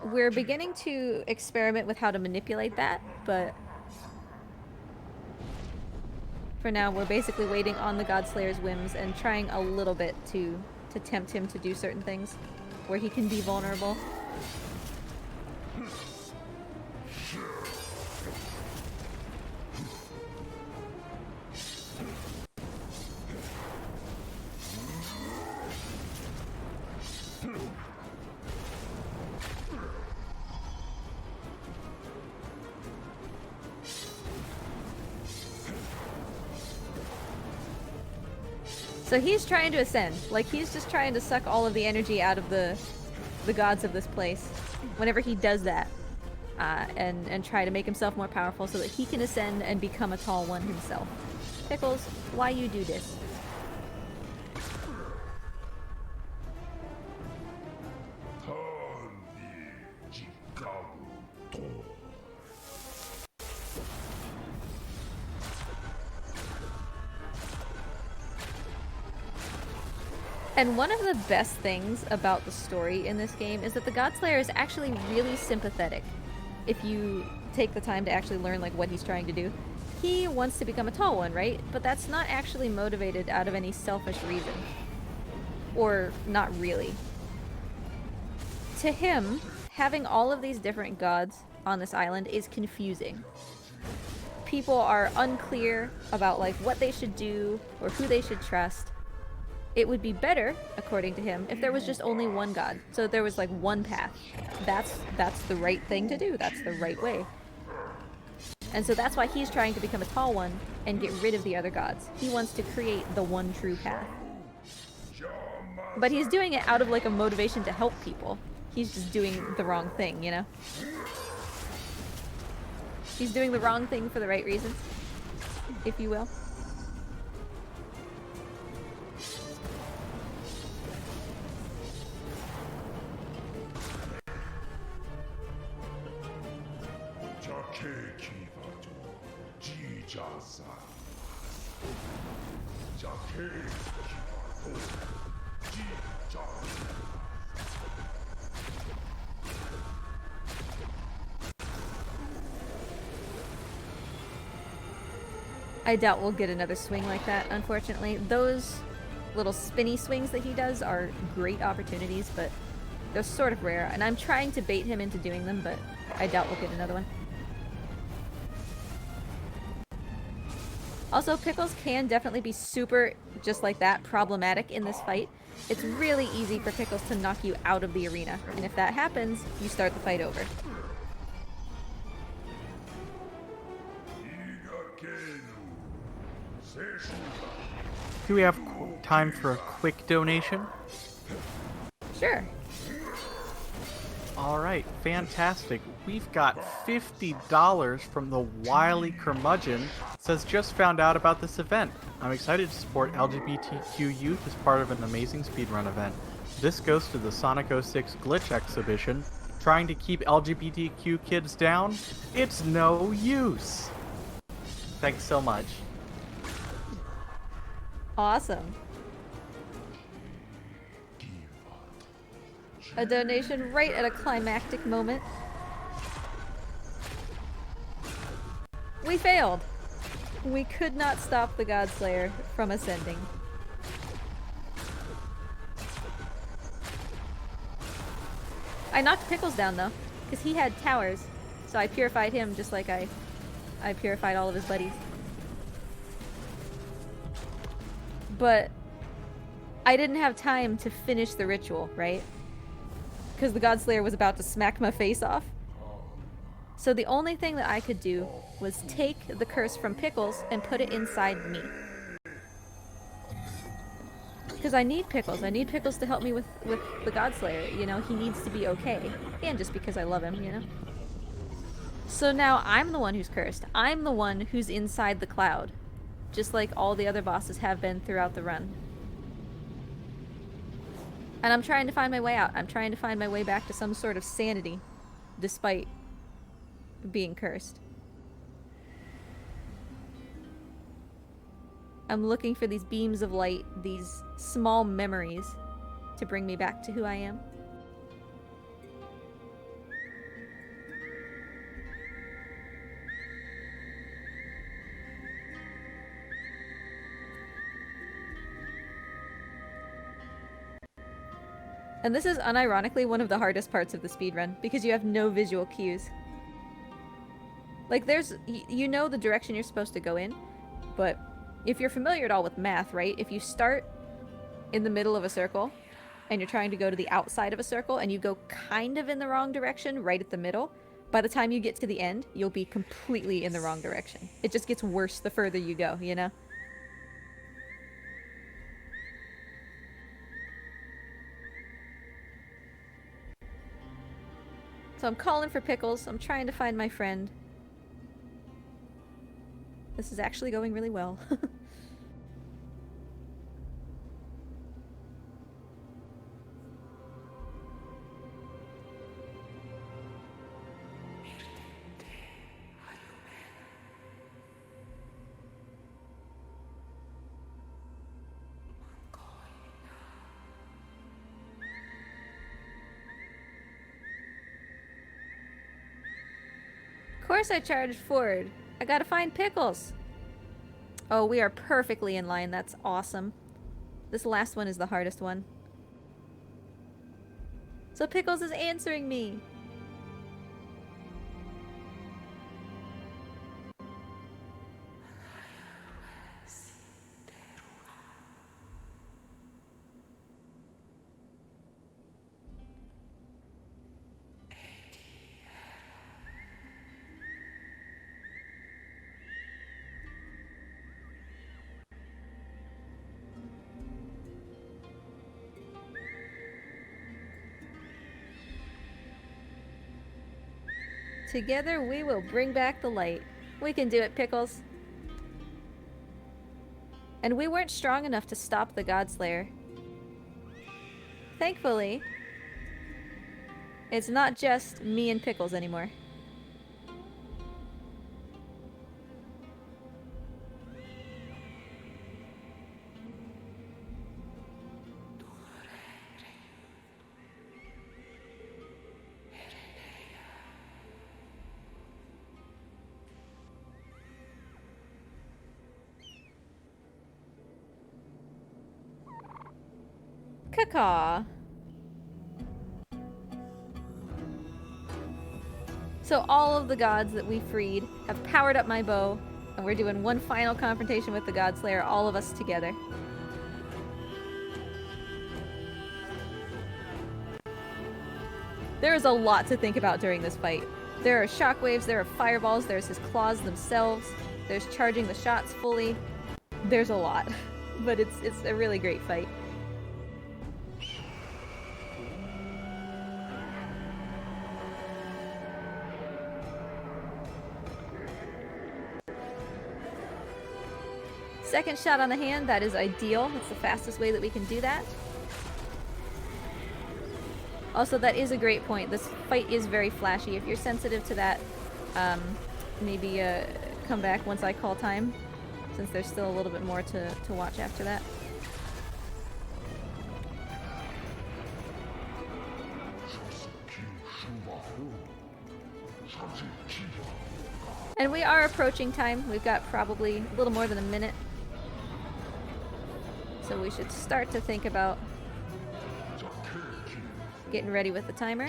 We're beginning to experiment with how to manipulate that, but for now, we're basically waiting on the Godslayer's whims and trying a little bit to tempt him to do certain things where he can be vulnerable. So he's trying to ascend. Like, he's just trying to suck all of the energy out of the gods of this place. Whenever he does that. And try to make himself more powerful so that he can ascend and become a tall one himself. Pickles, why you do this? And one of the best things about the story in this game is that the Godslayer is actually really sympathetic. If you take the time to actually learn like what he's trying to do. He wants to become a tall one, right? But that's not actually motivated out of any selfish reason. Or not really. To him, having all of these different gods on this island is confusing. People are unclear about like what they should do or who they should trust. It would be better, according to him, if there was just only one god. So there was like one path. That's the right thing to do. That's the right way. And so that's why he's trying to become a tall one and get rid of the other gods. He wants to create the one true path. But he's doing it out of like a motivation to help people. He's just doing the wrong thing, you know? He's doing the wrong thing for the right reasons, if you will. I doubt we'll get another swing like that, unfortunately. Those little spinny swings that he does are great opportunities, but they're sort of rare, and I'm trying to bait him into doing them, but I doubt we'll get another one. Also, Pickles can definitely be super, just like that, problematic in this fight. It's really easy for Pickles to knock you out of the arena, and if that happens, you start the fight over. Do we have time for a quick donation? Sure. All right, fantastic. We've got $50 from the Wily Curmudgeon. Says, just found out about this event. I'm excited to support LGBTQ youth as part of an amazing speedrun event. This goes to the Sonic 06 Glitch exhibition. Trying to keep LGBTQ kids down? It's no use. Thanks so much. Awesome. A donation right at a climactic moment. We failed. We could not stop the Godslayer from ascending. I knocked Pickles down though, because he had towers, so I purified him just like I purified all of his buddies. But I didn't have time to finish the ritual, right? Because the Godslayer was about to smack my face off. So the only thing that I could do was take the curse from Pickles and put it inside me. Because I need Pickles. I need Pickles to help me with the Godslayer. You know, he needs to be okay. And just because I love him, you know? So now I'm the one who's cursed. I'm the one who's inside the cloud. Just like all the other bosses have been throughout the run. And I'm trying to find my way out. I'm trying to find my way back to some sort of sanity, despite being cursed. I'm looking for these beams of light, these small memories, to bring me back to who I am. And this is unironically one of the hardest parts of the speedrun, because you have no visual cues. Like, you know the direction you're supposed to go in, but if you're familiar at all with math, right? If you start in the middle of a circle, and you're trying to go to the outside of a circle, and you go kind of in the wrong direction, right at the middle, by the time you get to the end, you'll be completely in the wrong direction. It just gets worse the further you go, you know? So I'm calling for Pickles. I'm trying to find my friend. This is actually going really well. Of course I charged forward. I gotta find Pickles. Oh, we are perfectly in line. That's awesome. This last one is the hardest one. So Pickles is answering me. Together we will bring back the light. We can do it, Pickles. And we weren't strong enough to stop the Godslayer. Thankfully, it's not just me and Pickles anymore. Caw. So all of the gods that we freed have powered up my bow, and we're doing one final confrontation with the Godslayer, all of us together. There is a lot to think about during this fight. There are shockwaves, there are fireballs, there's his claws themselves, there's charging the shots fully. There's a lot, but it's a really great fight. Second shot on the hand, that is ideal. It's the fastest way that we can do that. Also, that is a great point. This fight is very flashy. If you're sensitive to that, maybe come back once I call time, since there's still a little bit more to watch after that. And we are approaching time. We've got probably a little more than a minute. So we should start to think about getting ready with the timer.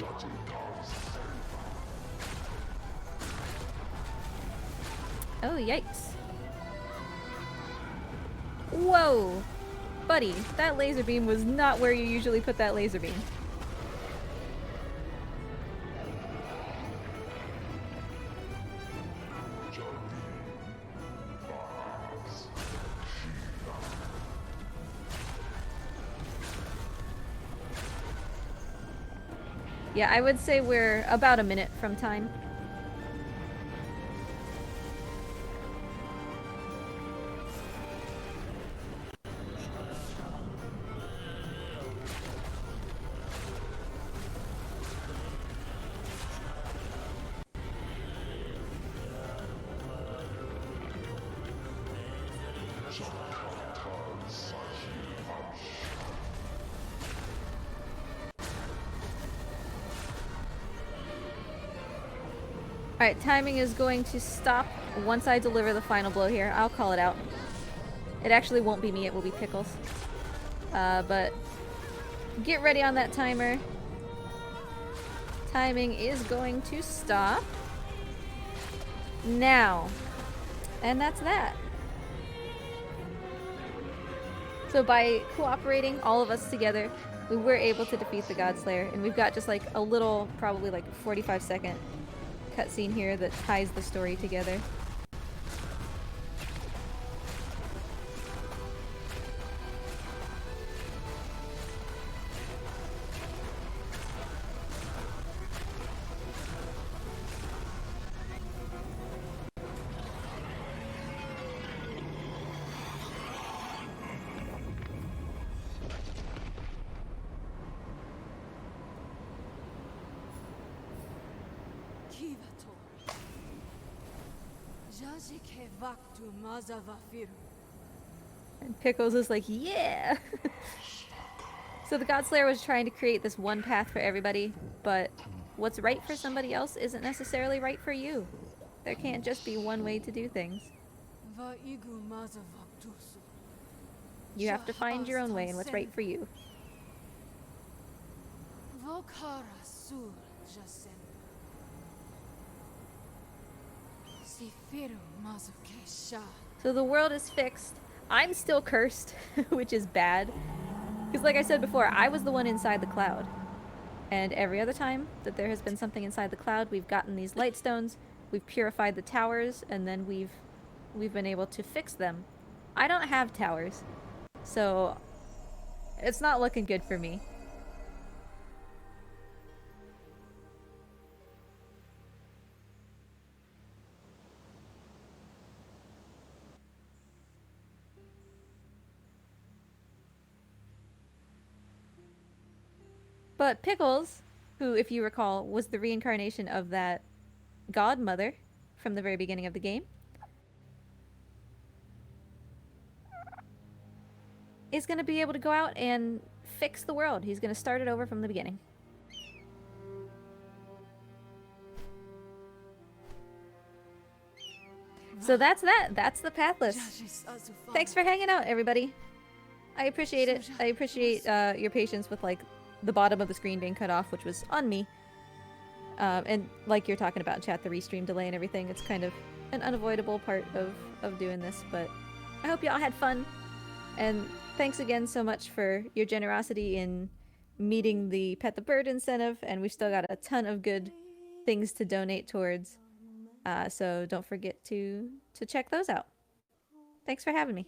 Oh, yikes. Whoa! Buddy, that laser beam was not where you usually put that laser beam. Yeah, I would say we're about a minute from time. Alright, timing is going to stop once I deliver the final blow here. I'll call it out. It actually won't be me, it will be Pickles. But get ready on that timer. Timing is going to stop now. And that's that. So by cooperating, all of us together, we were able to defeat the Godslayer. And we've got just like a little, probably like 45-second cutscene here that ties the story together. And Pickles is like, yeah! So the Godslayer was trying to create this one path for everybody, but what's right for somebody else isn't necessarily right for you. There can't just be one way to do things. You have to find your own way and what's right for you. So the world is fixed. I'm still cursed, which is bad. Because like I said before, I was the one inside the cloud. And every other time that there has been something inside the cloud, we've gotten these light stones, we've purified the towers, and then we've been able to fix them. I don't have towers, so it's not looking good for me. But Pickles, who, if you recall, was the reincarnation of that godmother from the very beginning of the game, is going to be able to go out and fix the world. He's going to start it over from the beginning. So that's that. That's the Pathless. Thanks for hanging out, everybody. I appreciate it. I appreciate your patience with, like, the bottom of the screen being cut off, which was on me. And like you're talking about, chat, the restream delay and everything, it's kind of an unavoidable part of doing this, but I hope y'all had fun. And thanks again so much for your generosity in meeting the Pet the Bird incentive, and we've still got a ton of good things to donate towards. So don't forget to check those out. Thanks for having me.